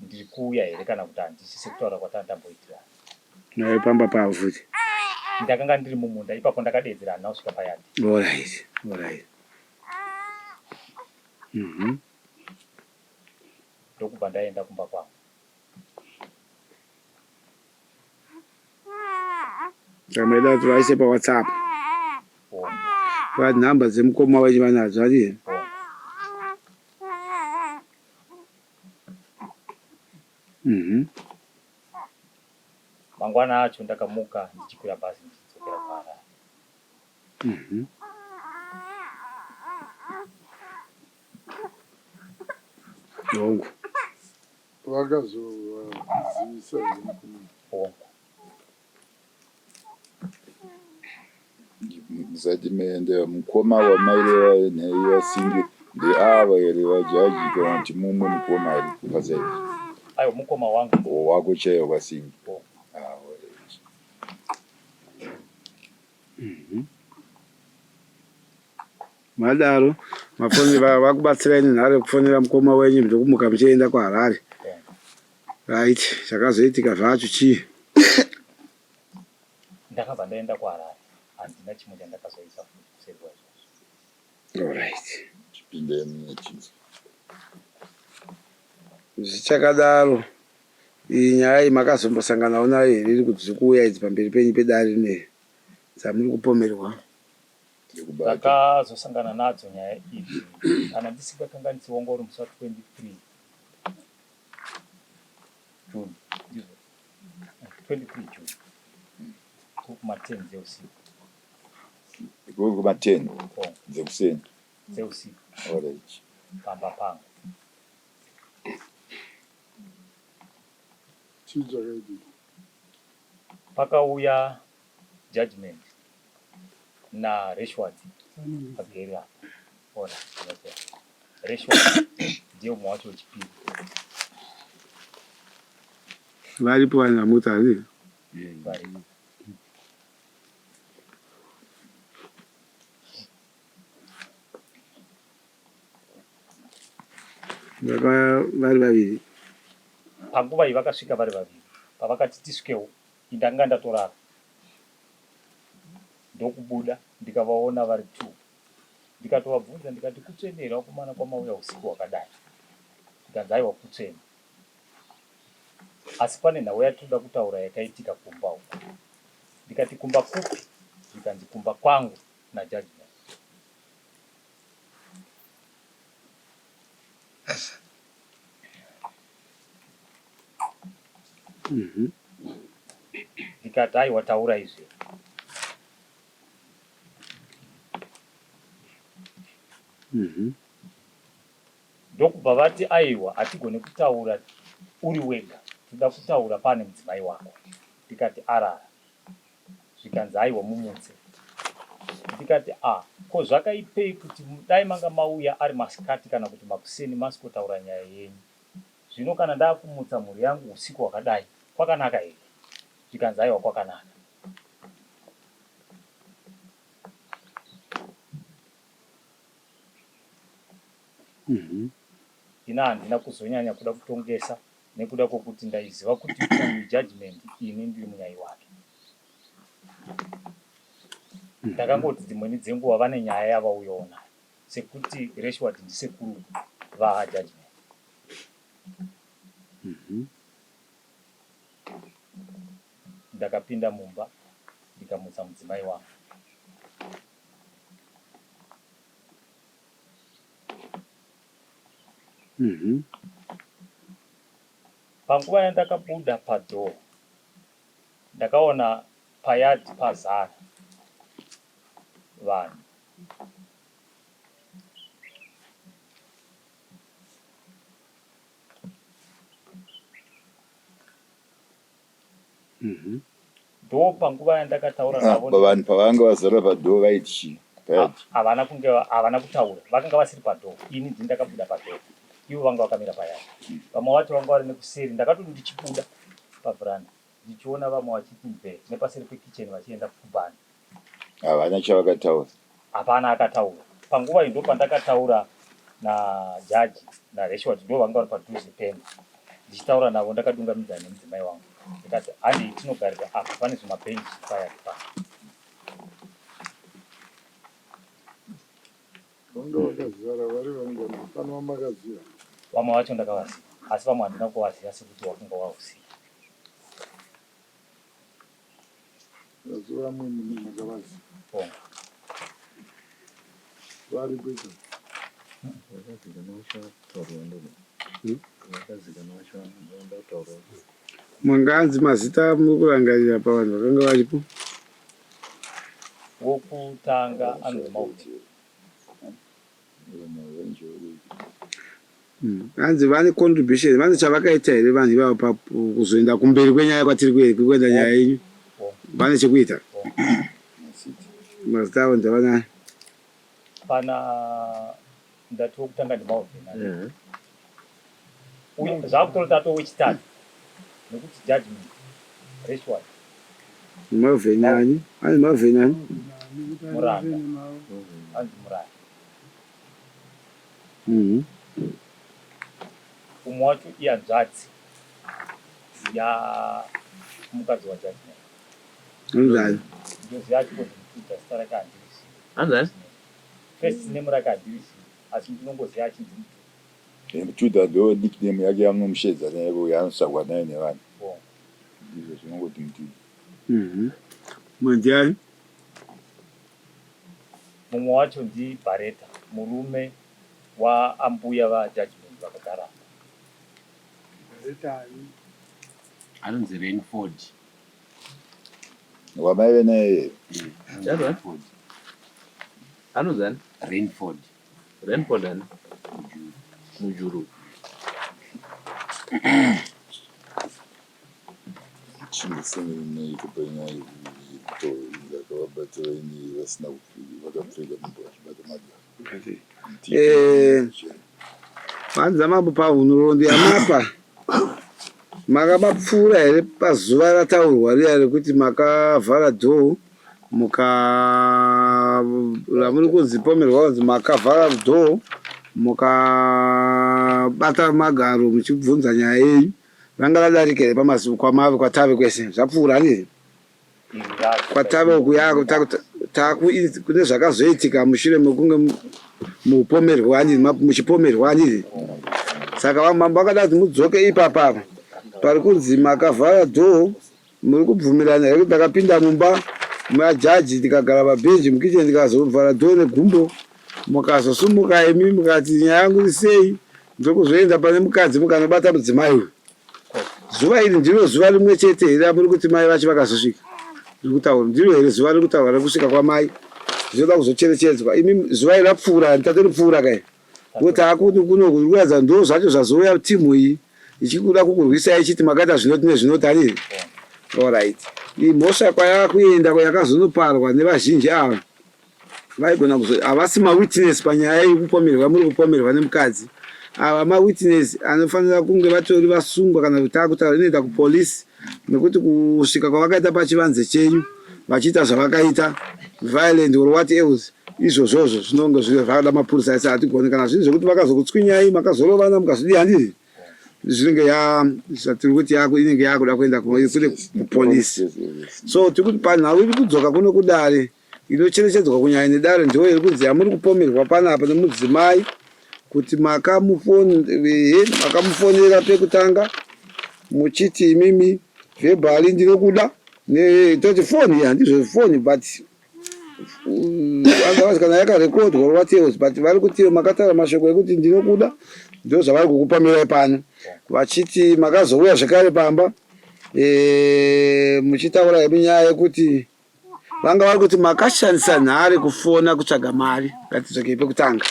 ndiri kuuya here kana kuti handisi sekutaura kwatandamboitira. naye pamba pavo futi Ndakanga ndiri mumunda ipapo ndakadedzera hana kusvika payadi. Alright. Ndokubva ndaenda kumba kwangu. Kameda turaise pa WhatsApp. Va nhamba dzemukoma wenyu vanadzo handii? mangwana acho ndakamuka ndichikwira bhazi ndichidzokera kuHarare. Hongu vakazovazivisa Hongu Zati meende mukoma wamaire neivasingi ndeava here vajaji kana kuti mumwe mukoma ari pasaidi aiwa mukoma wangu wako chaiwo vasingi. madaro mafoni vakubatsirani nhare kufonera mukoma wenyu ndokumuka muchienda kuHarare. Right, chakazoitika zvacho chii? Ndakabva ndaenda kuHarare, handina chimwe chandakazoisa kuseri kwaizvozvo. Alright. Chipinde munechinzi Zvichakadaro iyi nyaya iyi makazombosanganawo nayo here iri kuti zviri kuuya idzi pamberi penyu pedare rine dzamuri kupomerwa? Ndakazosangana nadzo nyaya idzi kana ndisingakanganisi wanga uri musi wa23 June, 23 June kuma10 dzeusiku. kuma10 dzekuseni dzeusiku. Alright. Pamba pangu pakauya judgment na Reshwat pageri apa. Ora Reshwat ndiye umwe wacho wechipiri. Varipo vanhu vamutari? Varipo. Vari vaviri. Panguva iyi vakasvika vari vaviri. Pavakati tisvikewo ndanga ndatorara. Ndokubuda ndikavaona vari 2. Ndikatovabvunza ndikati kutsenera wakomana kwamauya usiku hwakadai. Ndikanzi aiwa kutsena. Asi pane nhau yatoda kutaura yakaitika kumba uko. Ndikati kumba kupi? Ndikanzi kumba kwangu najudgment. Ndikati aiwa taura izvi. Ndokubva vati aiwa hatigoni kutaura uri wega, toda kutaura pane mudzimai wako. Ndikati arara. Zvikanzi aiwa mumutse. Ndikati ko zvakaipei kuti dai manga mauya ari masikati kana kuti makuseni masikotaura nyaya yenyu. Zvino kana ndakumutsa mhuri yangu usiku hwakadai kwakanaka here? Zvikanzi aiwa kwakanaka. Ina handina kuzonyanya kuda kutongesa nekuda kwokuti ndaiziva kuti judgment ini ndiri munyai wake. Ndakangoti dzimweni dzenguva vane nyaya yavauyawo nayo sekuti Reshwat ndisekuru vajudgment. Ndakapinda mumba ndikamutsa mudzimai wangu. Panguva yandakabuda padhoo ndakaona payadhi pazara vanhu. Ndo panguva yandakataura navo vanhu pavanga vazara padhoo vaiti chii? havana kutaura, vakanga vasiri padhoo. Ini ndindakabuda padhoo, ivo vanga vakamira payadhi. Vamwe vacho vanga vari nekuseri. Ndakatoti ndichibuda pavhuranda ndichiona vamwe vachiti mve nepaseri pekicheni vachienda kubhani. Havana chavakataura? Hapana akataura. Panguva iyi ndo pandakataura najaji naReshwat, ndo vanga vari padhuze pemba. Ndichitaura navo ndakadungamidza nemudzimai wangu. Ndikati handei tinogarira apa, pane zvimabhenji payadhi pa. vanga vakazara vari vangana pano vamakaziva? Vamwe vacho ndakavaziva, asi vamwe handina kuvaziva sekuti wakanga wausiya. asi vamwe munhu makavaziva vari kuita Mwanganzi mazita mukurangarira pa vanhu vakanga varipo. Wokutanga anzi Mauti. Hanzi vane contribution, vane chavakaita here vanhu ivavo kuzoenda kumberi kwenyaya kwatiri kuenda nyaya yenyu. Vane chekuita. Mazita avo ndavanayo. Pana ndati wokutanga ndiMauti. Zvakutotato wechitatu. Nekuti judgment. Reshwari. Mavenani, hanzi Mavenani. Muranga. Hanzi Muranga. Umwe wacho iyanzvadzi yamukadzi wajudgment. Unzani. Ndoziva chiko ndinokuita zita rake handirisi. Anzani? First name rake handirisi. Asi ndinongoziva chinzi Juda ndo nickname yake yamunomushedza naye yaanotsvagwa naye nevanhu. Izvo zvinongoti Mtuda. Mandiani? mumwe wacho ndiBareta, murume waambuya vajudgment vakagara. Anonzi Rainford. Wamaive naye Anonzi Rainford. Rainford ani? Mujuru. chindisenei kupenya zvakavabatira ini vasina vakapfeka munhu vachibata madhara. Vanza mambo pahunurondi amapa. Makabapfuura here pazuva rataurwa riya rekuti makavhara dhoo ramuri kuzipomerwa kunzi makavhara dhoo mukabata magaro muchibvunza nyaya yenyu. Ranga radarika here pamasuku kwamave kwatave kwese zvapfuura nini kwatave kuyako kune zvakazoitika mushure mekunge muchipomerwa nini. Saka vamambo vakada kuti mudzoke ipapapa pari kunzi makavhara dhoo muri kubvumirana here kuti takapinda mumba majaji tikagara pabhenji mukicheni ndikazovhara dhoo negumbo mukazosumuka imi mukati nyaya yangu isei ndokuzoenda pane mukadzi mukanobata mudzimai uyu. Zuva iri ndiro zuva rimwe chete here muri kuti mai vacho vakazosvika ndikutaura ndiro here zuva riri kutaura rekusvika kwamai zvinoda kuzocherechedzwa. Imi zuva iri rapfuura tatoripfuura kai kuti akuti kunokuradza ndo zvacho zvazouya timu iyi ichikuda kukurwisai ichiti makaita zvinoti nezvinoti haniri. Alright, imhosva kwayakuenda kwayakazonoparwa nevazhinji ava vaigona havasi mawitness panyaya yekupomerwa muri kupomerwa nemukadzi. Ava mawitness anofanira kunge vatori vasungwa kana kuti takutaura inoenda kupolisi nekuti kusvika kwavakaita pachivanze chenyu vachiita zvavakaita violent or what else izvozvozvo zvinonge zviro zvakada mapurisa ese hatigoni kana zvinhu zvekuti vakazokutswinyai makazorovana mukazodii handiri zvinenge zvatiri kuti yako inenge yakuda kuenda kune kupolisi. So tiri kuti panhau iri kudzoka kuno kudare inocherechedzwa kunyanya nedare ndo iri kunzi hamuri kupomerwa panapa nemudzimai kuti makamufonera pekutanga muchiti imimi vebhari ndinokuda toti foni handizvo foni but otherwise kana yakarekodwa what else but vari kuti makataura mashoko ekuti ndinokuda ndo zvavari kukupomerai pano vachiti makazouya zvekare pamba muchitaura yemunyaya yekuti vanga vari kuti makashandisa nhare kufona kutsvaga mari ngatidzokei pekutanga.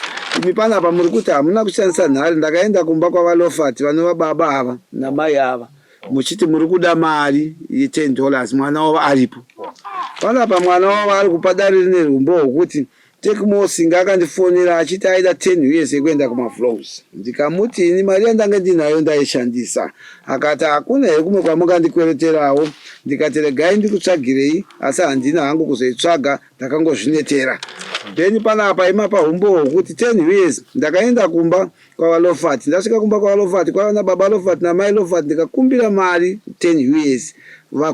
Imi panapa muri kuti hamuna kushandisa nhare. Ndakaenda kumba kwavalofati vanova baba ava namai ava muchiti muri kuda mari $10 mwana wavo aripo. Panapa mwana wavo ari kupa dare rine rumbo rwokuti Tekmosinga akandifonera achiti aida 10 years yekuenda kumaflows. Ndikamuti ini mari yandange ndinayo ndaishandisa. Akati hakuna here kumwe kwamukandikwereterawo. Ndikati regai ndikutsvagirei asi handina hangu kuzoitsvaga ndakangozvinetera. Then panapa imapa humbo hwokuti 10 years ndakaenda kumba kwavalofati. Ndasvika kumba kwavalofati kwavana baba lofati namai lofati ndikakumbira mari 10 years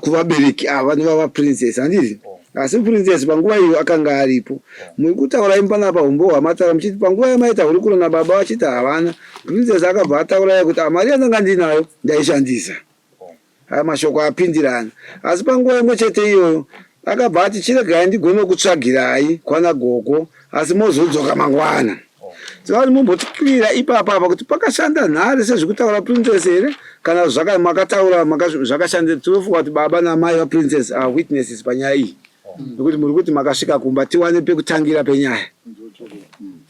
kuvabereki ava nevava princess handizvi. Asi princess panguva iyo akanga aripo. Muri kutaura imi panapa humbo hwamataura muchiti panguva yamaita hurukuro nababa vachiti havana. Princess akabva ataura kuti mari yandanga ndinayo ndaishandisa. Haya mashoko apindirana. Asi panguva imwe chete iyoyo akabva ati chiregai ndigone kutsvagirai kwana gogo asi mozodzoka mangwana. Tsavani mumbotikira ipapa kuti pakashanda nhare sezvekutaura princess here kana makataura zvakashanda tinofunga kuti baba namai vaprincess are witnesses panyaya iyi nekuti muri kuti makasvika kumba tiwane pekutangira penyaya.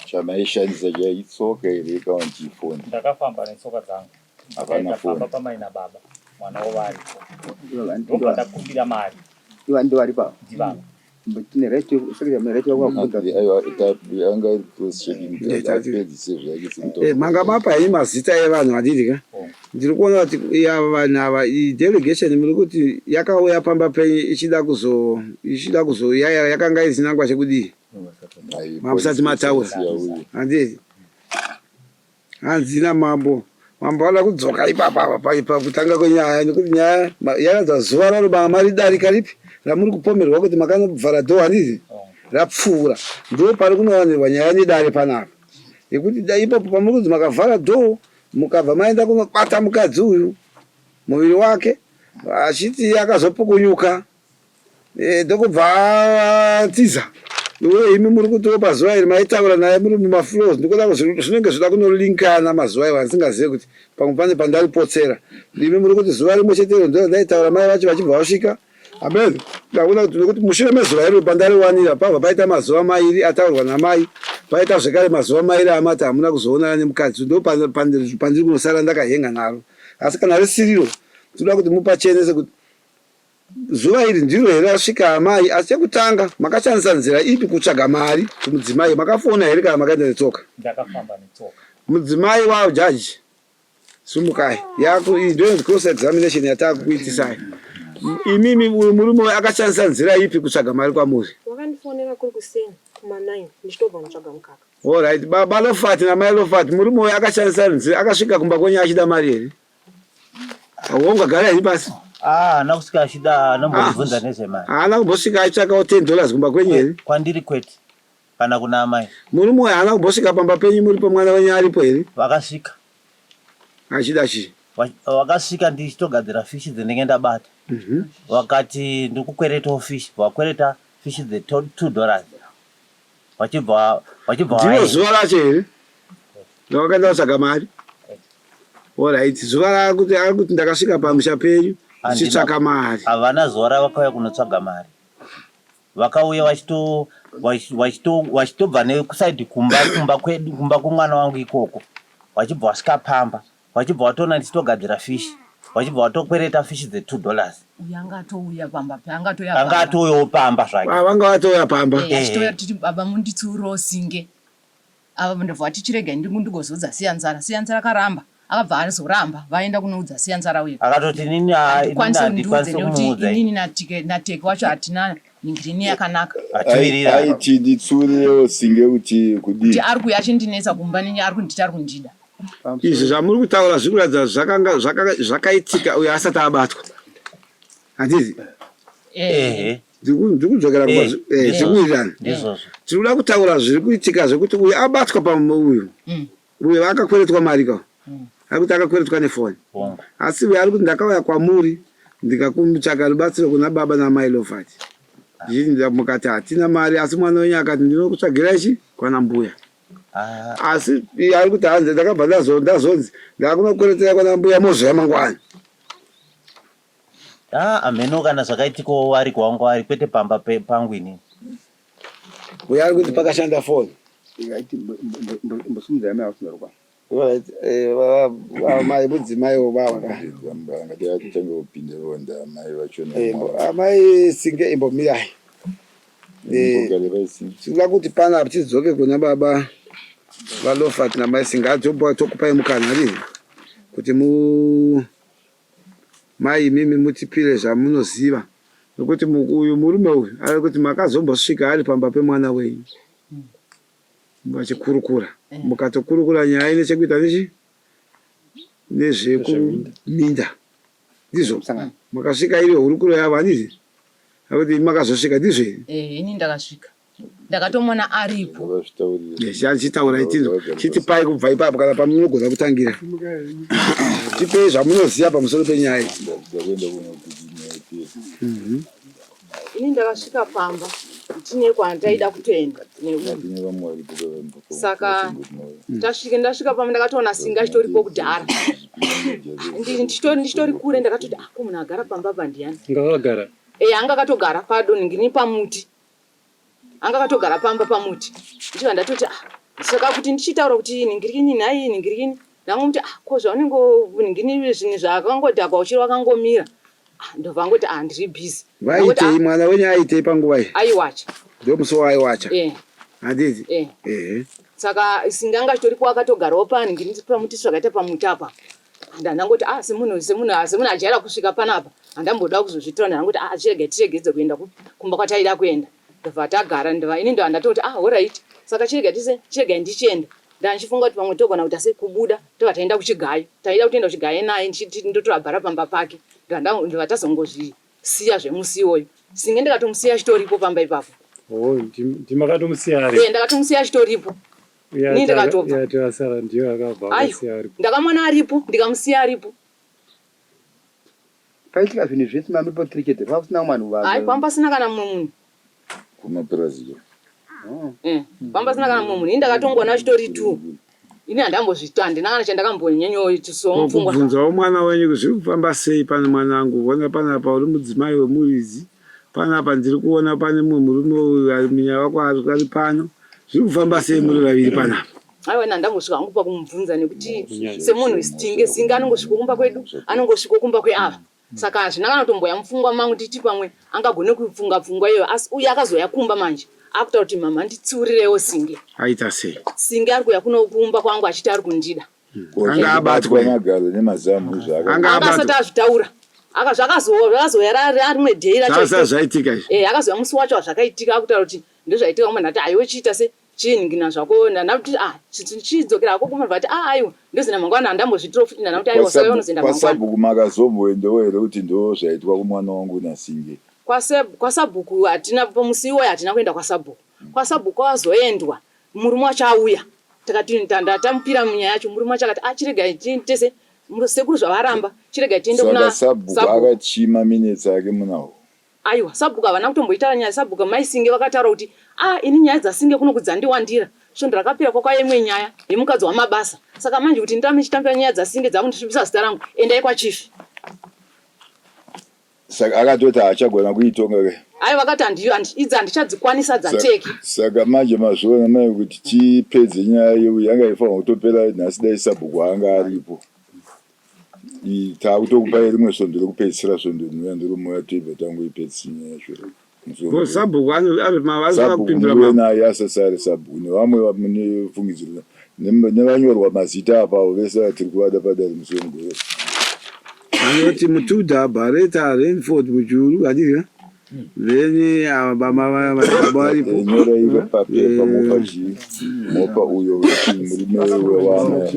Chamaishandisa chaitsoka here kana chifoni? Ndakafamba netsoka dzangu. Ndakafamba pamai nababa. Mwana wavaripo. Ndobva ndakumbira mari. Iva ndo varipa. Ndivava. Tine right sekere mne right wakubvunza. Aiwa yanga cross checking. Manga mapa hii mazita evanhu vadidi ka. Ndiri kuona kuti vanhu ava delegation muri kuti yakauya pamba penyu ichida kuzoyaya yakanga izinangwa chekudii mamusati mataura handii hanzina mambo vada kudzoka ipapa kutanga kwenyaya nekuti nyaya yakadza zuva rarobanga maridarika ripi ramuri kupomerwa kuti makanobvara dho handii rapfuura ndo pari kunowanirwa nyaya nedare panapa yekuti ipapo pamuri kunzi makavhara dho mukabva maenda kunobata mukadzi uyu muviri wake achiti akazopukunyuka ndokubva atiza iwe imi muri kuti pazuva iri maitaura naye muri mumaflows ndikudaro zvinenge zvida kunolinkana mazuva iwo andisingazive kuti pamwe pane pandaripotsera imi muri kuti zuva rimwe chetero ndo ndaitaura mai vacho vachibva vasvika amen ndakuona kuti nekuti mushure mezuva iri pandariwanira pabva paita mazuva mairi ataurwa namai paita zvekare mazuva mairi amati hamuna kuzoonana nemukadzi ndo pandiri kunosara ndakahenga naro asi kana risiriro toda kuti mupachenese kuti zuva iri ndiro here rasvika amai asi chekutanga makashandisa nzira ipi kutsvaga mari kumudzimai makafona here kana makaenda netsoka? Ndakafamba netsoka. Mudzimai wajaji sumukai yako iyi ndio cross examination yatakuitisai imimi murume akashandisa nzira ipi kutsvaga mari kwamuri? Wakandifonera kuri kuseni kuma9 ndichitobva ndatsvaga mukaka. All right, baba Lofati namai Lofati murume akashandisa nzira akasvika kumba kwenyu achida mari here? Ungagara here pasi? Nakusvika achida anombobvunza nezvemari. Haana kumbosvika achitsvakawo $10 kumba kwenyu here? Kwandiri kwete kana kuna amai. Murume uyu haana kumbosvika pamba penyu muri pamwana wenyu aripo here? Vakasvika. Achida chii? Vakasvika ndichitogadzira fishi dzendenge ndabata. Vakati ndikukweretawo fishi, vakwereta fishi $2. Vachibva ndiro zuva racho here ndawakaenda kutsvaga mari? Alright, zuva ari kuti ndakasvika pamusha penyu ndichitsvaka mari. Havana zuva ravakauya kunotsvaga mari. Vakauya vachitobva nekusaidhi kumba kwedu, kumba kumwana wangu ikoko. Vachibva vasvika pamba, vachibva vatoona ndichitogadzira fishi, vachibva vatokwereta fishi $2. Yangatouya pamba angatoyawo pamba zvake. Vanga vatouya pamba. Achitoya titi baba munditsiurewo singe. Ava ndobva tichirega ndigozodza siyanzara karamba. Akabva azoramba vaenda kunoudza siyanzara uye. Akatoti nini handikwanisi kumuudza. Inini nateke wacho hatina ningirini yakanaka. Ativirira. Aiti nditsuurewo singe kuti kudii. Kuti ari kuya achindinetsa kumba nini ari kunditi ari kundida. Izvi zvamuri kutaura zviri kuratidza zvakaitika uyo asati abatwa. Handizi? Ndikudzokera zvikuwirirana. Tiri kuda kutaura zviri kuitika zvekuti uyo abatwa pauyu. Uyo akakweretwa mari kawo. Ari kuti akakweretwa nefoni. Asi uyo ari kuti ndakauya kwamuri ndikakutsvaga rubatsiro kuna baba namai Lofati. Mukati hatina mari asi mwana wenyu akati ndinokutsvagira ichi kwana mbuya. Asi ari kuti hanzi ndakabva ndazonzi ndakunokweretera kwana mbuya mozoya mangwana. Ameno kana zvakaitikawo ari kwangu ari kwete pamba pangu inini. Uyo ari kuti pakashanda foni. Mbosumudza mai vakunorwa. Mai mudzimaiwo baba ngati atitanga kupinda ronda mai vachona. Amai singe imbomirai. Tinoda kuti pana tidzoke kuna baba vaLofati namai singe tokupai mukana rini kuti mai imimi mutipire zvamunoziva nokuti uyu murume uyu ari kuti makazombosvika ari pamba pemwana wenyu vachikurukura mukatokurukura nyaya ine chekuita nechi nezvekuminda ndizvo makasvika iri hurukuro yavo handizi akuti makazosvika ndizvo here? Ini ndakasvika ndakatomona aripo chitaura itizo chitipai kubva ipapo kana pamunogona kutangira tipei zvamunoziva pamusoro penyaya ini ndakasvika pamba tine kwandaida kutoenda saka ndasvika pamwe ndakatoona Singa chitoripo kudhara. Ndichitori kure ndakatoti ko munhu agara pamba apa ndiani? Ngavagara. Anga akatogara padoningini pamuti. Anga akatogara pamba pamuti. Ndicho ndatoti saka kuti ndichitaura kuti ningirikini nhai ningirikini. Ndangoti ko zvaunengo ningini zvinhu zvakangodhakwa uchiri wakangomira. Ndobva ngoti ndiri busy. Vaitei mwana wenyu aitei panguva iyi? Aiwacha. Ndio musi aiwacha. Handiti? Saka Singa anga chitoripo akatogarawo pani ngiri pamuti zvakaita pamuti apa. Ndangoti semunhu ajaira kusvika panapa. Handamboda kuzozvitora ndangoti tiregedze kuenda kumba kwataida kuenda. Ndobva tagara ini ndo ndatoti alright. Saka chirega ndichienda. Ndandichifunga kuti pamwe togona kuti asi kubuda tova taenda kuchigayo. Taida kutoenda kuchigayo naye ndotorabhara pamba pake. Ndobva tazongozvisiya zvemusi iwoyo. Singa ndikatomusiya chitoripo pamba ipapo. Ndimakatomsiya ari. Ndakatomusiya chitoripo. Ni ndakatobva. Yatosara ndiyo akabva akasiya aripo. Ndakamona aripo, ndikamusiya aripo. Paitika zvinhu zvese mamiripo cricket pasina mwanhu Ai pamba sina kana mumwe munhu. Kumapurazi. Pamba sina kana mumwe munhu. Ndakatongona chitori 2. Ini handambozvita handina kana chandakambonyenyoyo tisomfungwa. Kubvunzawo mwana wenyu zviri kufamba sei pane mwanangu. Vona panapa uri mudzimai wemuridzi. Panapa ndiri kuona pane mumwe murume ari munya wako ari pano. Zviri kufamba sei muri vaviri panapa? Aiwa ndambosvika hangu pakumubvunza nekuti semunhu Singa anongosvika kumba kwedu, anongosvika kumba kweava. Saka hazvina kana kutomboya mupfungwa mangu titi pamwe angagone kufunga pfungwa iyoyo asi uye akazoya kumba manje. Akutaura kuti mama nditsiurirewo Singa. Aita sei? Singa ari kuya kuno kumba kwangu achiti ari kundida. Anga abatwa magalo nemazamu zvaka. Anga asati azvitaura. Zvakazoya ari mwedhei racho. Sasa zvaitika izvi. Akazoya musi wacho zvakaitika akutaura kuti ndozvaitika kumwe ndati aiwe chiita se chinhingina zvako ndanakuti chidzokera ko kumva kuti aiwa ndozina mangwana ndambozvitira futi ndanakuti aiwa saka unozoenda mangwana. Kwasabhuku makazomboendawo here kuti ndo zvaitwa kumwana wangu naSinge? Kwasabhuku hatina pamusi iwoyo hatina kuenda kwasabhuku. Kwasabhuku wazoendwa murume wacho auya. Takati ndatamupira munyaya yacho murume wacho akati chirega tese sekuru zvavaramba chirega tiende kuna Sabhuku akachima minutes ake munawo. Aiwa Sabhuku havana kutomboita nyaya Sabhuku mai Singe vakataura kuti ini nyaya dzaSinge kuno kudzandiwandira. Svondo rakapira kwakwaimwe nyaya yemukadzi wamabasa. Saka manje kuti nditame chitambira nyaya dzaSinge dzakundisvibisa zita rangu endai kwachifi. Saka akatoti achagona kuitonga ke. Vakati idzi handichadzikwanisa dzateki. Saka manje mazviona mai kuti tipedze nyaya iyo yanga ifanira kutopera nhasi dai Sabhuku anga aripo. Takutokupa rimwe svondo rekupedzisira svondo rinouya ndiromoya toibva tangoipedzisa nyaya yacho. Sabhuku ari mavasapindura naye asasari Sabhuku nevamwe munefungidziro nevanyorwa mazita apawo vese vatiri kuvada padare musi wemugore. Anoti Mutudha Bareta Rainford Mujuru adira. Veni baba varipo. Nyora iva papepa mopachi mopa uyo murume wewana.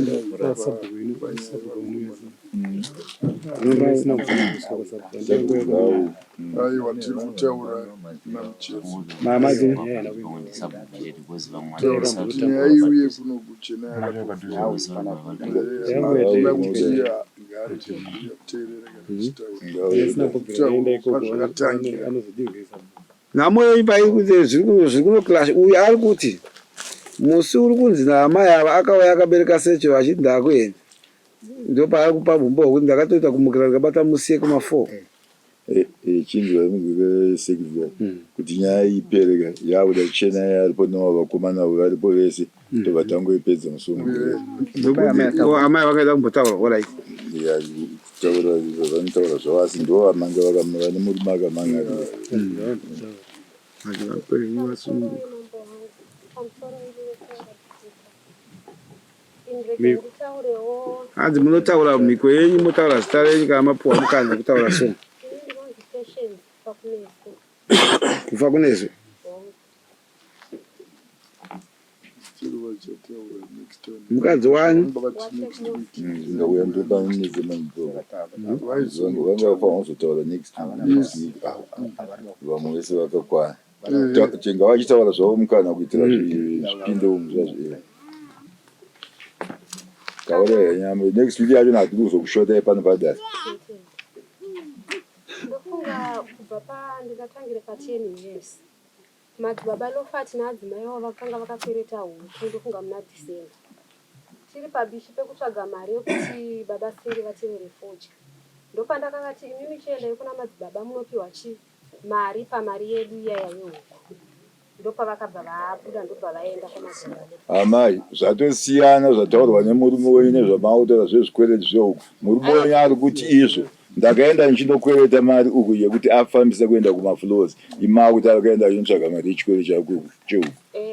Aiwa tiri kutaura namuchezi. Mama dzini. Aiuye kuno kuchena. Namoyo ipai kuti zviri kuno clash uyu ari kuti musi uri kunzi naamai ava akauya akabereka secho achiti ndakuenda. Ndio paari kupa bumbo kuti ndakatoita kumukira ndikabata musiye kuma4. Chinzwa mugire sekizwa kuti nyaya ipereka yabuda chena yaripo nevavakomana varipo vese tovatangoipedza musi wemugore. Amai vakaenda kumbotaura orai. Taura zvavanotaura zvavo asi ndo vamanga vakamira nemurume akamanga. Hanzi munotaura mhiko yenyu motaura zita renyu kana mapuwa mukana kutaura so. Kufa kunezo. Mukadzi wanyu ndauya ndopaneze manzova vanga vazotaura next week vamwe vese vakakwana chinga vachitaura zvavo mukana kuitira zvipinde umuzvazvira kaura nyama next week yacho nhati kuzokushotai pano padare. Ndofunga kubva ndikatangire pa10 years madzibaba lofati naadzimai vavo vakanga vakakwereta huku ndofunga muna December tiri pabishi pekutsvaga mari yekuti baba Siri vatevere fodya. Ndopandakavati imimi chiendai kuna madzibaba munopiwa mari pamari yedu iyaya yehuku. Ndopavakabva vabuda ndobva vaenda kwamadzibaba. Amai, zvatosiyana zvataurwa nemurume wenyu zvamautora zvezvikwereti zvehuku. Murume wenyu ari kuti izvo ndakaenda ndichindokwereta mari uku yekuti afambise kuenda kumafloors. Ima kuti akaenda achinotsvaga mari yechikwere chehuku.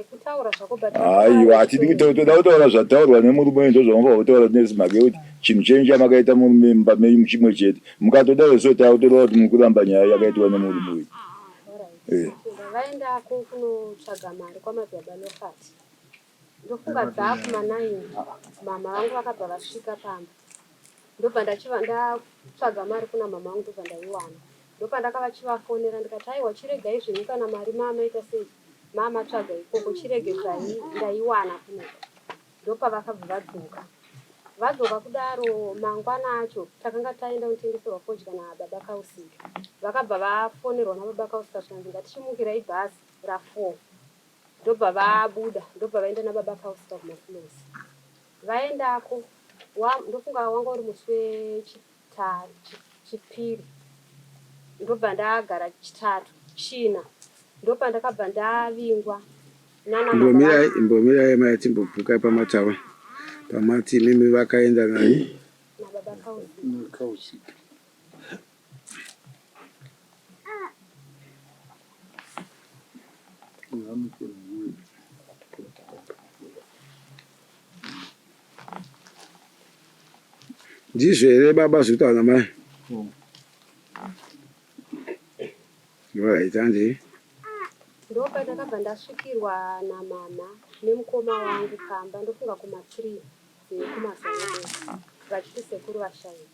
Kutaura zvako aiwa hatidi kutoda kutaura zvataurwa nemurume wenyu zvamabva kutaura nesimhaka yekuti chinhu chenyu chamakaita mumba menyu chimwe chete. Mukatoda so takutoda kuti mukuramba nyaya yakaitwa nemurume wenyu. Vaendako kunotsvaga mari kwamadzibaba Nofati. Ndofunga dzaakuma9 mama vangu vakabva vasvika pamba. Ndobva ndatsvaga mari kuna mama vangu ndobva ndaiwana. Ndopandakava chivafonera ndikati aiwa chiregai zvinhu kana mari mama ita sei. Mama tsvaga ikoko chirege ndaiwana kunoku. Ndopavakabva vadzoka. Vadzoka kudaro mangwana acho takanga taenda kunotengeserwa fodya nababa Kausika. Vakabva vafonerwa nababa Kausika zvikanzi ngatichimukirai bhazi ra4. Ndobva vabuda ndobva vaenda nababa Kausika kumafloors. Vaendako ndofunga wanga uri musi wechipiri. Ndobva ndagara chitatu china. Ndopandakabva ndavingwa nana Imbomirai mai timbobvuka pamatawa. Pamati mimi vakaenda nani? Nababa Kausika. Ndizvo here baba zvitaura mai? Vaitanje? Ndopandakabva ndasvikirwa namama nemukoma wangu pamba ndofunga kuma3 dzekumazomo vachiti sekuru vashayi.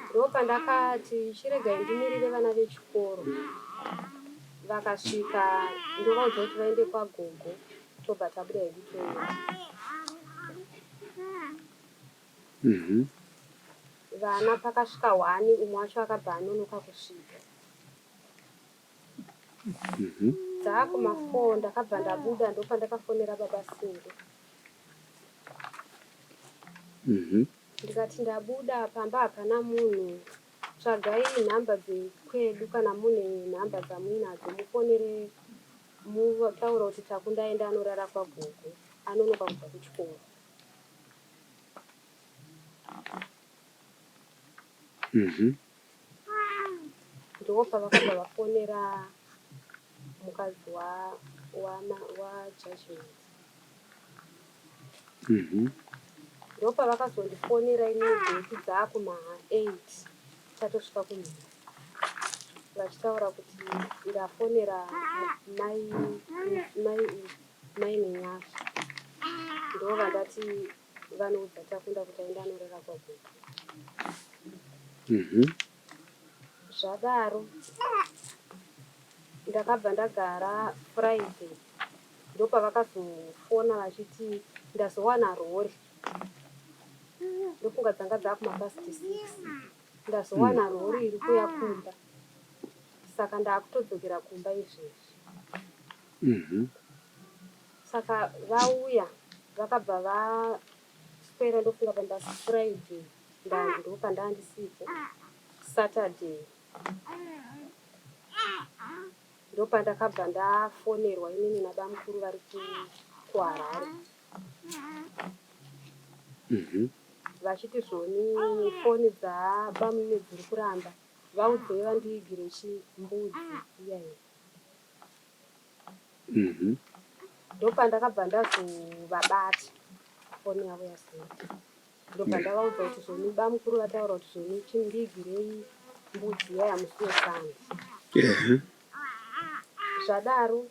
Ndopandakati chiregai ndimirire vana vechikoro. Vakasvika ndovaudza kuti vaende kwagogo tobva tabuda hedu toenda. Vana pakasvika 1 umwe wacho akabva anonoka kusvika. Dzakuma4 ndakabva ndabuda ndopandakafonera baba Siri. Ndikati ndabuda pamba hapana munhu. Tsvagai nhamba dzekwedu kana mune nhamba dzamuinadzo mufonere mutaura kuti takundaenda anorara kwagogo anonoka kubva kuchikoro. Ndopa vakabva vafonera mukadzi waJudgment. Ndopa vakazondifonera inini dzeki dzakuma8 tatosvika kumhuri. Vachitaura kuti ndafonera mai nenyasha. Ndova ndati vanoudza takunda kuti aenda anorara kwagogo. Zvadaro ndakabva ndagara Friday. Ndopa vakazofona vachiti ndazowana rori. Ndofunga dzanga dzakuma6. Ndazowana rori iri kuya kumba. Saka ndakutodzokera kumba izvezvi. Saka vauya vakabva vaswera ndofunga pamba Friday. Ndopa ndandisipo Saturday. Ndopa ndakabva ndafonerwa inini nabamukuru vari kuHarare. Vachiti zvoni foni dzabamume dziri kuramba vaudzei vandiigire chimbudzi iyayi. Ndopa ndakabva ndazovabata foni yavo yasina. Ndopa ndavaudza kuti zvoni bamukuru vataura kuti zvoni chindiigirei mbudzi yaya musi wesandi. Zvadaro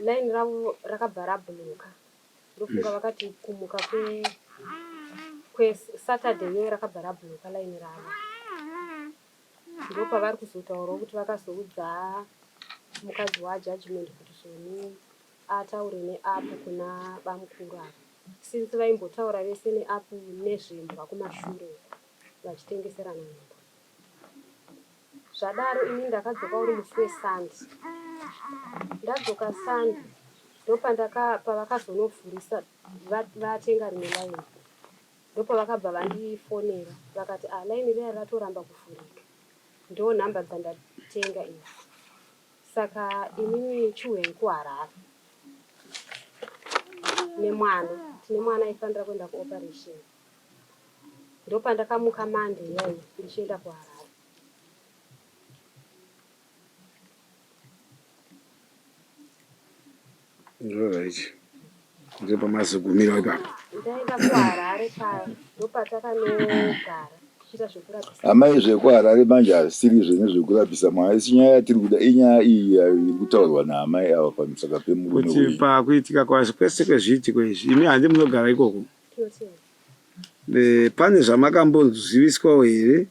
laini ravo rakabva rabhuluka. Ndofunga vakati kumuka kweSaturday iyoyo rakabva rabhuluka laini ravo. Ndopa vari kuzotaurawo kuti vakazoudza mukadzi waJudgment kuti zvoni ataure neapu kuna bamukuru avo. Since vaimbotaura vese neapu nezvimbwa kumashure vachitengeserana nhumbu. Zvadaro ini ndakadzoka uri musi wesandi. Ndadzoka sandi pavakazonofurisa vatenga rimwe laini ndopavakabva vandifonera vakati laini riya ratoramba kufurika ndo nhamba dzandatenga idzi saka inini chiuya kuHarare nemwana tine mwana aifanira kuenda kuoperation ndopandakamuka mande yayi ndichienda kuHarare. Alright. Ndipo mazogumira ipapo. Ndaenda kuHarare paya ndopatakanogara tichiita zvekurapisa. Amai zvekuHarare manje hasiri zvezvekurapisa mwana chinyaya tiri kuda inyaya iyi iri kutaurwa naamai ava pamusaka pemurume kuti pakuitika kwazvo kwese kwezviitiko izvi imi handi munogara ikoko pane zvamakamboziviswawo here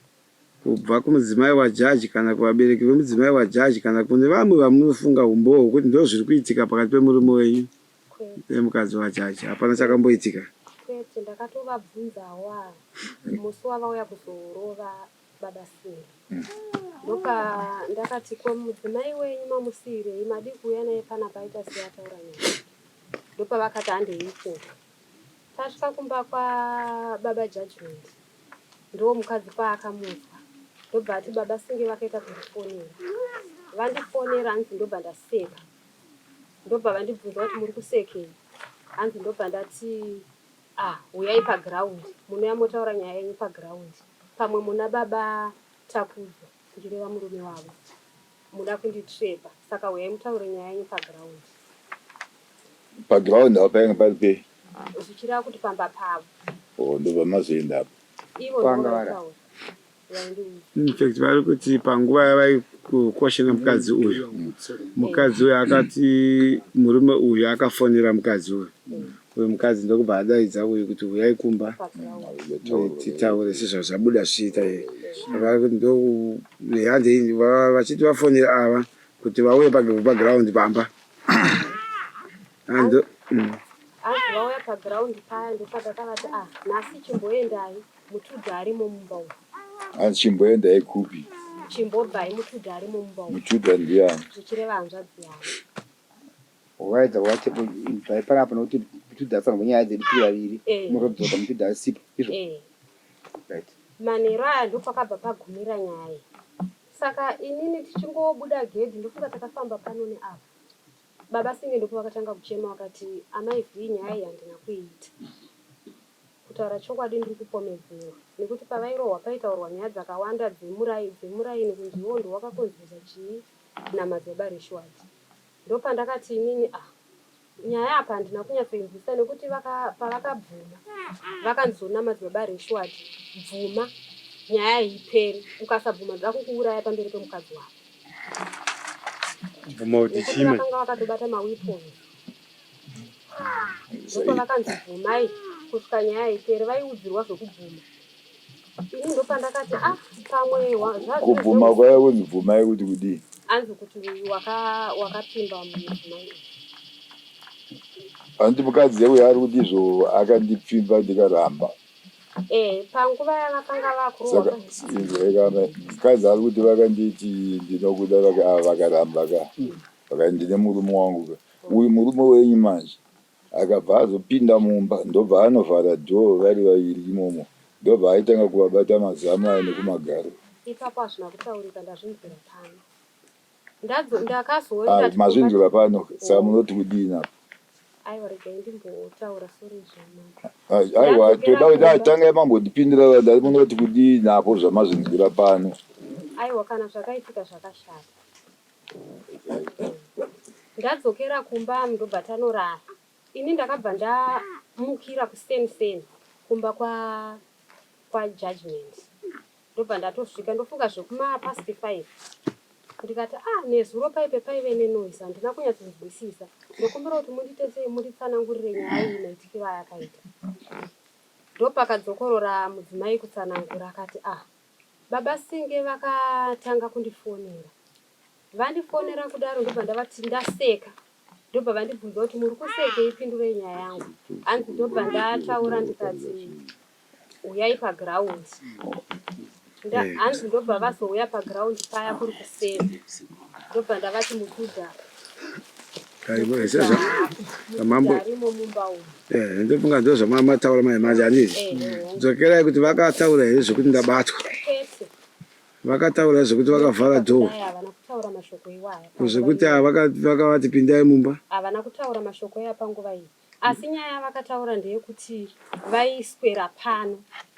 kubva kumudzimai wajaji kana kuvabereki vemudzimai wajaji kana kune vamwe vamunofunga umboo kuti ndo zviri kuitika pakati pemurume wenyu nemukadzi wajaji? Hapana chakamboitika? Kwete, ndakatovabvunzawo musi wavauya kuzorova baba Siri. Ndakati mudzimai wenyu mamusirei madi kuuya naye pana paita seyataura naye. Ndopavakati handeipo. Tasvika kumba kwababa Judgment ndo mukadzi paakamuzwa ndobva ati baba Singe vakaita kundifonera. Vandifonera hanzi ndobva ndaseka. Ndobva vandibvunza kuti muri kusekei? Hanzi ndobva ndati uyai paground munouya motaura nyaya yenyu paground pamwe muna baba Takudzo ndireva murume wavo muda kunditrepa saka uyai mutaure nyaya yenyu paground. Paground apainge pari pe zvichireva kuti pamba pavo ndobva mazoendapo ivo ndovataura. In fact vari kuti panguva yavai kukoshena mukadzi uyu akati murume uyu akafonera mukadzi uyu mukadzi ndokubva adaidza uyu kuti uyai kumba titaure sezvo zvabuda zviita vari kuti ndo handi vachiti vafonera ava kuti vauye paground pamba hanzi vauya paground paya ndopadakavati nhasi chimboendai mutudha arimo mumba umu. Hanzi chimboendai kupi? Chimbobvai mutudha arimo mumba umu. Mutudha ndiani? Zvichireva hanzvadzi yavo. Waedza wati panapa nokuti mutudha asanga nyaya dzedu tiri vaviri murodzoka mutudha asipo izvo. Right. Manheru aya ndopakabva pagumira nyaya. Saka inini tichingobuda gedhi ndofunga takafamba pano neavo. Baba Singe ndipo vakatanga kuchema vakati amai vhii nyaya iyi handina kuiita. Kutaura chokwadi ndiri kupomedzewa nekuti pavairohwa paitaurwa nyaya dzakawanda dzemuraini kunzi iwo ndo wakakonzeresa chii namadzibaba Reshwati. Ndopandakati inini nyaya apa handina kunyatsoinzwisisa nekuti pavakabvuma vakanzona madzibaba Reshwati bvuma nyaya iperi ukasabvuma dzakukuuraya pamberi pemukadzi wako. Nekuti vakanga vakatobata mawiponi. Ndopavakanzi bvumai kusvika nyaya iperi vaiudzirwa zvokubvuma. Ini ndopandakati pamwe kubvuma kwaya kunzi bvumai kuti kudii? Anzi kuti wakapimba mudzimai. Handi mukadzi uyu ari kuti izvo akandipfimba ndikaramba. Panguva yavakanga vakurohwa. Saka mukadzi ari kuti vakanditi ndinokuda vakaramba vakandine murume wangu uyu murume wenyu manje akabva azopinda mumba ndobva anovhara dhoo vari vaviri imomo ndobva aitanga kuvabata mazamu aya nekumagaro. Ipapo hazvina kutaurika ndazvinzwira pano. Ndakazoenda mazvinzwira pano saka munoti kudii napo? Aiwa regai ndimbotaura sori zvema. Aiwa toda kuti atange mambondipindira ndari munoti kudii napo zvamazvinzwira pano? Aiwa kana zvakaitika zvakashata. Ndadzokera kumba ndobva tanorara. Ini ndakabva ndamukira kuSen kumba kwa Judgment. Ndobva ndatosvika ndofunga zvekuma past 5. Ndikati nezuro paipe paive nenoise handina kunyatsonzwisisa. Ndokumbira kuti munditesei munditsanangurire nyaya iyi maitikiro ayakaita. Ndopakadzokorora mudzimai kutsanangura akati baba Singe vakatanga kundifonera. Vandifonera kudaro ndobva ndavati ndaseka. Ndobva vandibvunza kuti muri kusekei pindurei nyaya yangu. Hanzi ndobva ndataura ndikati uyai paground. Hanzi ndobva vazouya paground paya kuri kuSen. Ndobva ndavati mutudha. mambo arimo mumba umu. ndofunga ndozvo mataura manje handizvi dzokerai kuti vakataura here zvokuti ndabatwa vakataura zvokuti vakavhara dhoo Havana kutaura mashoko iwaya. zvokuti vakavati pindai mumba Havana kutaura mashoko iwaya panguva iyi. Asi nyaya vakataura ndeyekuti vaiswera pano.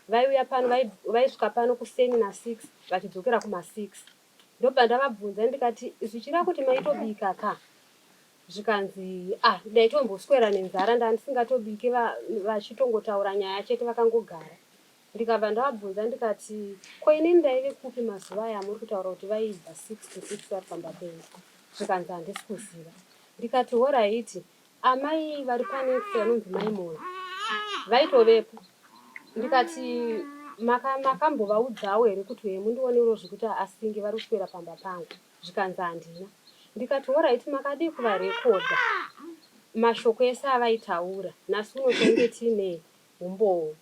Vaiuya pano vaisvika pano kuseni na6 vachidzokera kuma6. Ndobva ndavabvunza ndikati zvichida kuti maitobika ka. Zvikanzi ndaitomboswera nenzara ndisingatobike vachitongotaura nyaya chete vakangogara. Ndikabva ndavabvunza ndikati ko inini ndaive kupi mazuva aya muri kutaura kuti vaibva 6 to 6 vari pambapeni. Zvikanzi handisi kuziva. Ndikati horaiti amai vari pane vanonzi mai moyo vaitovepo. Ndikati makambovaudzawo here kuti mundionero zvekuti asingi vari kuswera pamba pangu. Zvikanzi handina. Ndikati horaiti makadi kuvarekodha mashoko ese avaitaura nhasi uno tinenge tiine umbowo.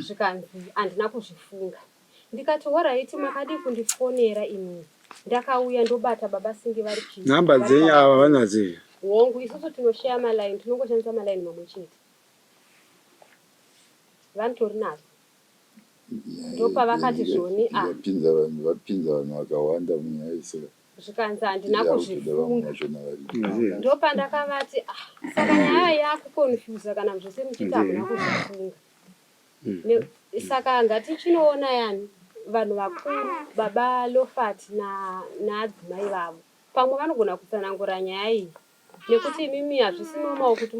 Zvikanzi handina kuzvifunga. Ndikati horaiti makadi kundifonera inini ndakauya ndobata baba singi vari chii namba dzenyu ava vanadzo hongu isusu tinoshare malaini tinongoshandisa malaini mamwe chete vanitori nazo ndopa vakati zvoni vapinza vanhu vakawanda munyaya isaka zvikanzi handina kuzvifunga ndopa ndakavati saka nyaya yakukonfyuza kana zvose muchiti hamuna kuzvifunga saka ngatichinoona yani vanhu vakuru baba Lofati naadzimai vavo pamwe vanogona kutsanangura nyaya iyi nekuti imimi hazvisina mumaoko kuti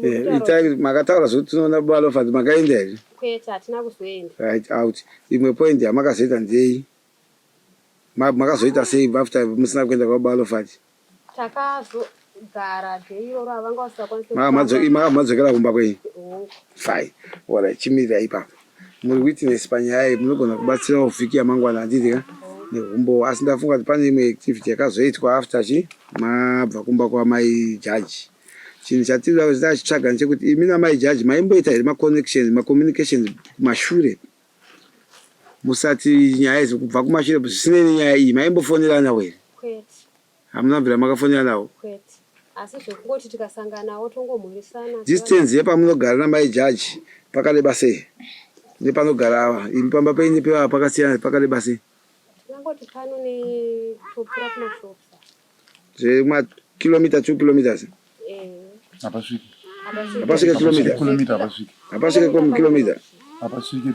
makataura zvokuti tinoona baba Lofati makaenda here kwete hatina kuzoenda right out imwe point yamakazoita ndei makazoita sei after musina kuenda kwababa Lofati takazogara dhei iroro havanga vasingakwanisi madzokera kumba kwenyu fine ora chimirira ipapo muri witness panyaya munogona kubatsira vhiki yamangwana handiti ka nehumbo asi ndafunga kuti pane imwe activity yakazoitwa after mabva kumba kwamai jaji chinhu chatinoda kuti tachitsvaga ndechekuti imi namai jaji maimboita here macommunications kumashure musati nyaya idzi kubva kumashure zvisinei nenyaya iyi maimbofoneranawo here hamuna bvira makafoneranawo kwete asi zvekungoti tikasanganawo tongomhoresana distance yepamunogara namai jaji pakareba sei nepanogara ava imi pamba paine pevava pakasiyana pakareba sei tinangoti pano netopfura kumashopsa zvema kilomita 2 kilometers hapasvike kilomita hapasvike kilomita hapasvike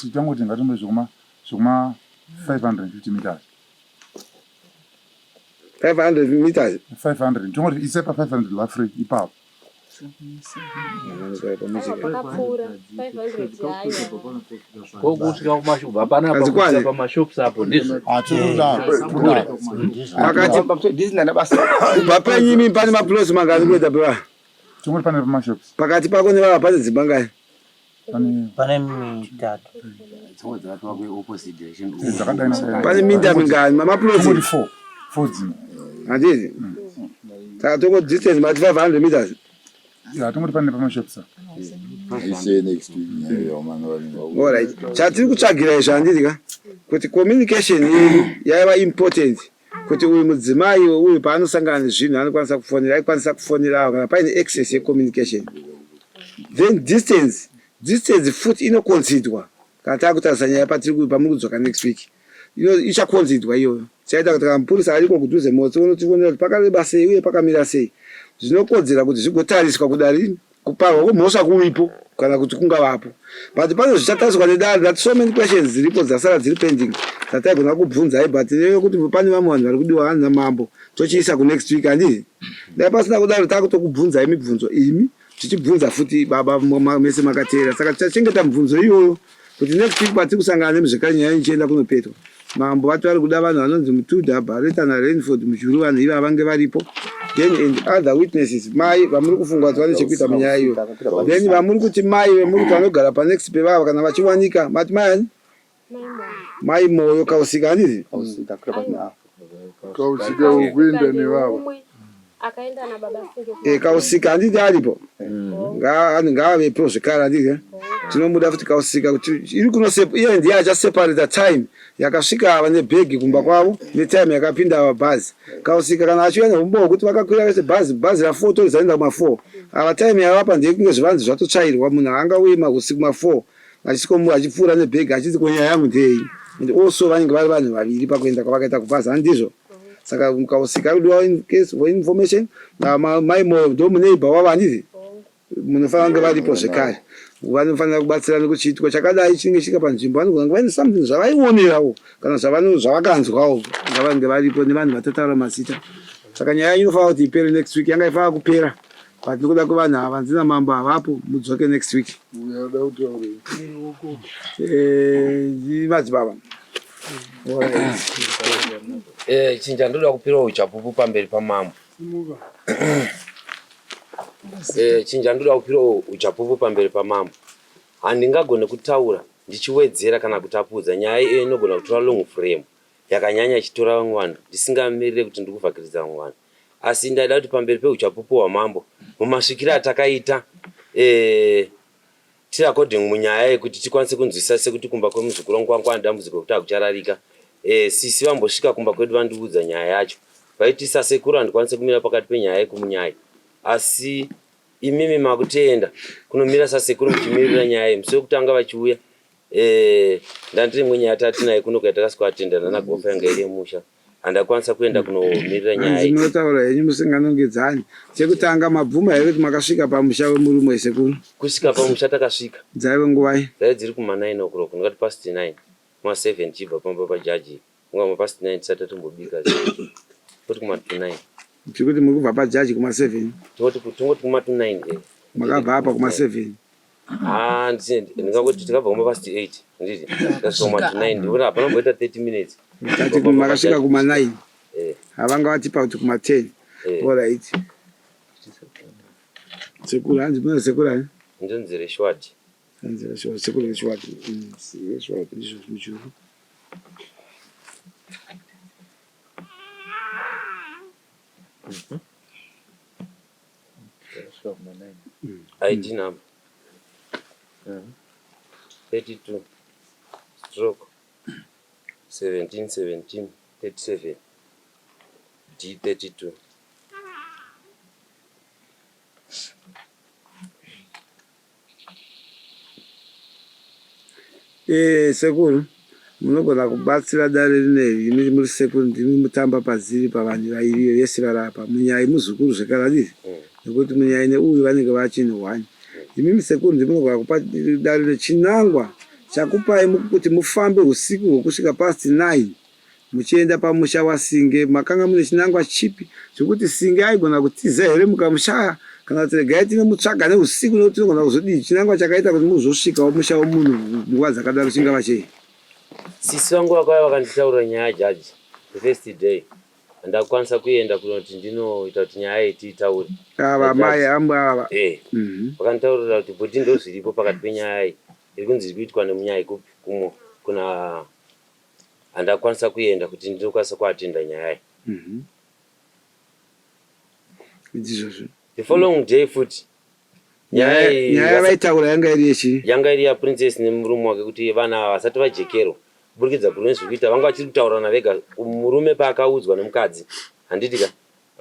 tichangoti ngatimbe zvokuma 550 meters 500 meters 500 tongoti isepa 500 lafree ipapo kokusvika kumashopu hapana pamashopu apo ndizvo kubva penyu imi pane mapulosi mangani kuenda peva tongoti pane pamashopu pakati pako nevava pane dzimba ngani pane mitatu pane minda mingani mamapulosi 4 dzimwe handiti saka tongoti distance mati 500 meters tongoti pane pamashopu alright chatiri kutsvagira izvo handiti ka kuti communication yenyu yaiva important kuti uyu mudzimai uyu paanosangana nezvinhu anokwanisa kufonera aikwanisa kufonera kana paine access yecommunication then distance futi inokonsidwa kana takutarisa nyaya pamuri kudzoka next week ichakonsidwa iyoyo chaita kuti kana mupurisa ariko kudhuze motsi unotifonera kuti pakareba sei uye pakamira sei zvinokodzera kuti zvigotariswa kudari kuparwa kwemhosva kuipo kana kuti kungavapo but pane zvichatariswa nedare that so many questions dziripo dzasara dziri pending dzataigona kubvunzai but newe kuti pane vamwe vanhu vari kudiwa hanzi namambo tochiisa kunext week handii dai pasina kudaro takutokubvunzai mibvunzo imi tichibvunza futi baba mese makateera saka tichachengeta mibvunzo iyoyo kuti next week patiri kusangana nemuzvekare nyaya ichienda kunopetwa mambo vati vari kuda vanhu vanonzi Mutudha Barreta naRainford Mujuru vanhu iva vange varipo then and other witnesses mai vamuri kufunga kuti vane chekuita munyaya iyo then vamuri kuti mai vemuri kuti vanogara panext pevava kana vachiwanika mati mai moyo Kausika handiti Kausika ukuinda nevava akaenda nababa singe Kausika handiti aripo ngavavepo zvekare handiti tinomuda futi Kausika kuti iri iye ndiye achaseparate time yakasvika ava nebhegi kumba kwavo netime yakapinda ava bhazi. Kausika kana achiuya neumbowo kuti vakakwira vese bhazi ra4 torizaenda kuma4 ava time yavapa ndekunge zvivanze zvatotsvairwa munhu angauyi usiku kuma4 achipfuura nebhegi achiti konyaya yangu ndei ende also vanenge vari vanhu vaviri pakuenda kwavakaita kubhazi handizvo. Saka Kausika kudiwa in case for information mai ndo muneighbor wavo handizvi munofanira kunge varipo zvekare vanofanira kubatsirana kuti chiitiko chakadai chinenge chika panzvimbo vanogona kuva something zvavaionerawo kana zvavakanzwawo ngavange varipo nevanhu vatotaura mazita. Saka nyaya inofanira kuti ipere next week yanga ifanira kupera but nokuda kwevanhu ava nzina mambo havapo mudzoke next week. Madzibaba chinja ndoda kupirawo uchapupu pamberi pamambo. Chinja ndoda kupirawo uchapupu pamberi pamambo. Handingagone kutaura ndichiwedzera kana kutapudza nyaya iyo inogona kutora long frame yakanyanya ichitora vamwe vanhu ndisingamirire kuti ndikuvhakiridza vamwe vanhu. Asi ndaida kuti pamberi peuchapupu hwamambo mumasvikiro atakaita tiri according munyaya yekuti tikwanise kunzwisisa sekuti kumba kwemuzukuru wangu kwana dambudziko kuti akuchararika. Sisi vambosvika kumba kwedu vandiudza nyaya yacho vaiti sasekuru handikwanise kumira pakati penyaya yekumunyaya. Asi imimi makutenda kunomira sasekuru muchimirira nyaya iyi musi wekutanga vachiuya ndandiri mwe nyaya tatinayo kuno kwatakasvika atendana nagofa yanga iri yemusha handakwanisa kuenda kunomirira nyaya iyi. Munotaura henyu musinganongedzani. Chekutanga mabvuma here kuti makasvika pamusha wemurume sekuru? Kusvika pamusha takasvika. Dzaive nguvai? Dzaive dziri kuma9 o'clock ndingati past 9 kuma7 chibva pamba pajaji ngoma past 9 tisati tatombobika kuti kuma9 kuti muri kubva pajaji kuma7 tongoti kuma9 makabva apa kuma7 ndingangoti tikabva kuma past 8 nditi tasvika kuma9 ndikuti hapana kumboita 30 minutes tati makasvika kuma9 havanga vatipa kuti kuma10 alright. Sekuru hanzi muna sekuru hani? Ndonzi Reshwati. Sekuru Reshwati. Reshwati ndizvo zvichuru. ID number 32 stroke 17 37 D32. Sekuru munogona kubatsira dare rineri imi muri sekuru ndimi mutamba paziri pavanhu vairiyo vese varapa munyaya muzukuru zvekare handizvi nekuti munyaya neuyu vanenge vachinhwanya. Imimi sekuru ndimunogona kupa dare rechinangwa chakupai kuti mufambe usiku hwekusvika past 9 muchienda pamusha waSinge. Makanga mune chinangwa chipi zvekuti Singe aigona kutiza here mukamushaya kana kuti regai tinomutsvaga neusiku nekuti tinogona kuzodii chinangwa chakaita kuti muzosvikawo musha womunhu nguva dzakadaro chingava chei? Sisi vangu vakauya vakanditaurira nyaya yajaji the first day handakwanisa kuenda kunoti ndinoita kuti nyaya iyi tiitaure. Ava mai amwe ava vakanditaurira kuti bhoti ndo zviripo pakati penyaya iyi iri kunzi iri kuitwa nemunyaya ikupi kumwe kuna handakwanisa kuenda kuti ndinokwanisa kuatenda nyaya iyi. The following day futi nyaya vaitaura yanga iri yechi yanga iri yaprincess nemurume wake kuti vana vasati vajekerwa kuburikidza kune zvikuita vanga vachiri kutaurana vega. Murume paakaudzwa nemukadzi handitika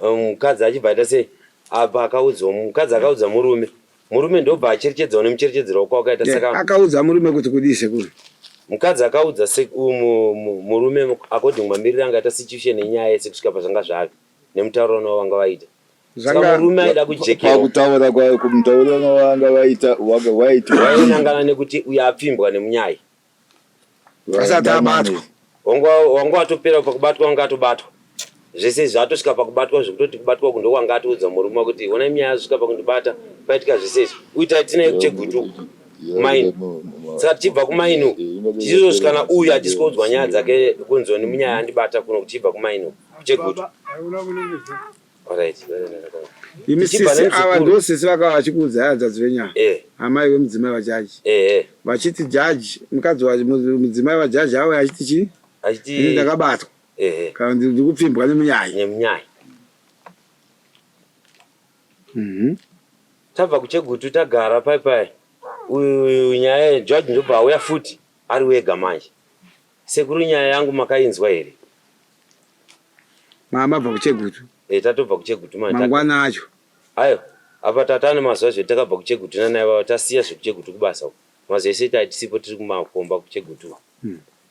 mukadzi achibva aita sei apa akaudzwa mukadzi akaudza murume ndobva acherechedzawo nemucherechedzero wako wakaita saka akaudza murume kuti kudii sekuru? Mukadzi akaudza murume according mamiriro anga aita situation yenyaya yese kusvika pazvanga zvave nemutaurano wavanga vaita. Saka murume aida kujekerwa pakutaura kwayo kumutaurano wavanga vaita wainangana nekuti uyu apfimbwa nemunyaya asati abatwa wanga watopera pakubatwa wanga atobatwa zvese zvatosvika pakubatwa zvekutoti kubatwa kundo wanga atoudza murume kuti ona nyaya yasvika pakundibata paitika zvese uita tinai kuchegutu kumaini. Saka tichibva kumaini tichizosvikana uyu achisikodzwa nyaya dzake kunzoni munyaya andibata kuno kuchibva kumaini kuchegutu. Imi sisi ava ndo sisi vakava vachikuudza hadzadzi venyaya amai vemudzimai wajaji vachiti jaji mukadzi mudzimai wajaji avo achiti chii ini ndakabatwa kana ndiri kupfimbwa nemunyaya. Tabva kuchegutu tagara paipai uyu nyaya George ndobva auya futi ari wega manje. Sekuru nyaya yangu makainzwa here? Mama bva kuChegutu. Tatobva kuChegutu manje. Mangwana acho. Ayo, apa tatane mazuva zvetakabva kuChegutu nanaiva tasiya zvekuChegutu kubasa uko. Mazuva ese tisipo tiri kumakomba kuChegutu.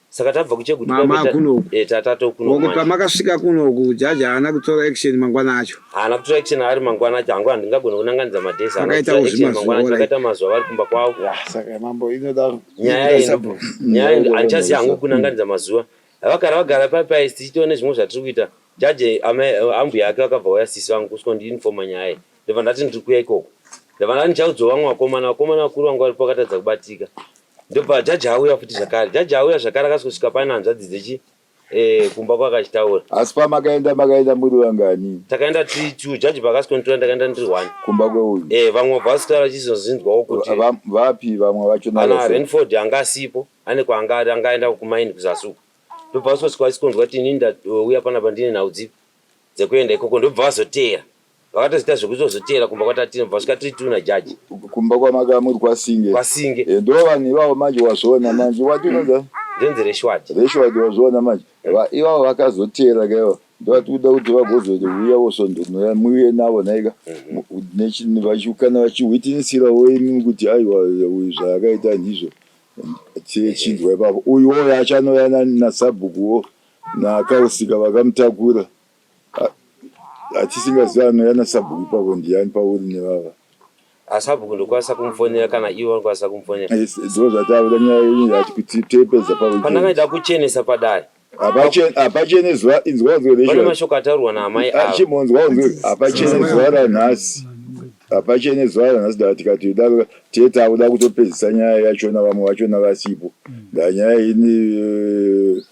Saka tabva kuChegutu mama kuno. Tatato kuno. Woko pamakasvika kuno kujaji haana kutora action mangwana acho. Haana kutora action ari mangwana acho hangu handingagona kunanganidza madhesi. Akaita mangwana akaita mazuva vari kumba kwavo. Saka mambo inoda nyaya handichaziva hangu kunanganidza mazuva. Vagara papaisi tichitoone zvimwe zvatiri kuita. Jaji ambuya ake vakabva vauya sisi vangu kusvika ndiinifoma nyaya. Ndobva ndati ndiri kuuya ikoko. Ndobva ndati ndichaudzwa vamwe vakomana vakuru vangu vari pakatadza kubatika. Ndobva jaji auya futi zvakare. Jaji auya zvakare akasvika pane hanzvadzi dzechi kumba kwakachitaura. Asi makaenda muri vangani? Takaenda tiri 2. Jaji pakasvika ndakaenda ndiri 1. Kumba kweuyu? Vamwe vasitaura chizozinzwawo kuti vapi vamwe vacho? Ana Renford anga asipo, ane kwaanga angaenda kumaini kuzasuku. Ndobva vasvika vasikonzwa kuti inini ndauya panapa ndine nhau dzipi dzekuenda ikoko. Ndobva vazotera vakatoziita zvekuzozotera kumba kwatatine vasvika tiri 2 najaji. Kumba kwamaka muri kwaSinge? kwaSinge. Ndo vanhu ivavo manje wazviona manje watinonza ndonzi Reshwadi wazviona manje ivavo vakazotera kaiva ndovati kuda kuti vagozouya vosondonoya muye navo naika kana vachihwitinisira wenyu kuti aiwa zvaakaita ndizvo chinzwa ipapo. Uyuwo achanoya naSabhukuwo naKausika vakamutakura. Atisingaziva anoya naSabhuku ipapo ndiani pauri nevava? Sabhuku ndokwanisa kumufonera kana ivo vanokwanisa kumufonera. Ndo zvataura nyaya yenyu ati kuti tepedza paweekend. Pandakaita kuchenesa padare. Apachenezwa inzwa pane mashoko ataurwa naamai ava. Chimonzwa apachenezwa ranhasi. Apachenezwa ranhasi tikatoda tauda kutopedzisa nyaya yachona vamwe vachona vasipo. Ndanyaya ini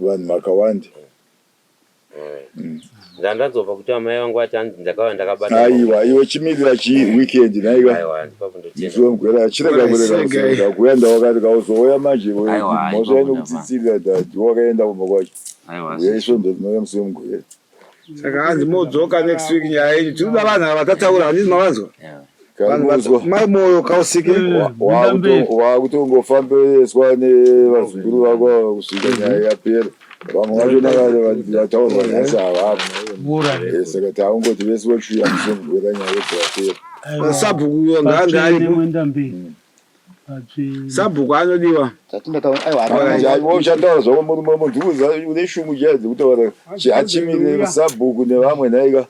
vanhu vakawanda. Ndanzobva kuti amai vangu vati ndakauya ndakabata. Aiwa iwe chimirira weekend naika. Aiwa ndipapo ndotenda. Zvomugwera chirega kurega kuenda wakati kauzouya manje mhosva inokutsitsirira dati wakaenda kumba kwacho. Aiwa. Yeso ndinoya musi womugwera. Saka hanzi modzoka next week nyaya yenyu tinoda vanhu ava vatataura handisi mavazwa. Mai moyo Kausike wakutongofambireswa nevazukuru vako kusvika nyaya yapera. Vamwe vachona vataurwa nhasi havapo. Saka taungoti vese vochuya musi womugwera nyaya yedzavapera. Sabhuku ngaanga aripo. Sabhuku anodiwa. Uchataura zvako munduudza une shumu chaya dzekutaura achimirire Sabhuku nevamwe naika.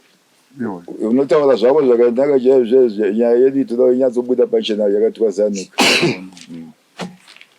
Unotaura zvako zvakanaka chaizvo nyaya yedu toda inyatsobuda pachena yakatwasanuka.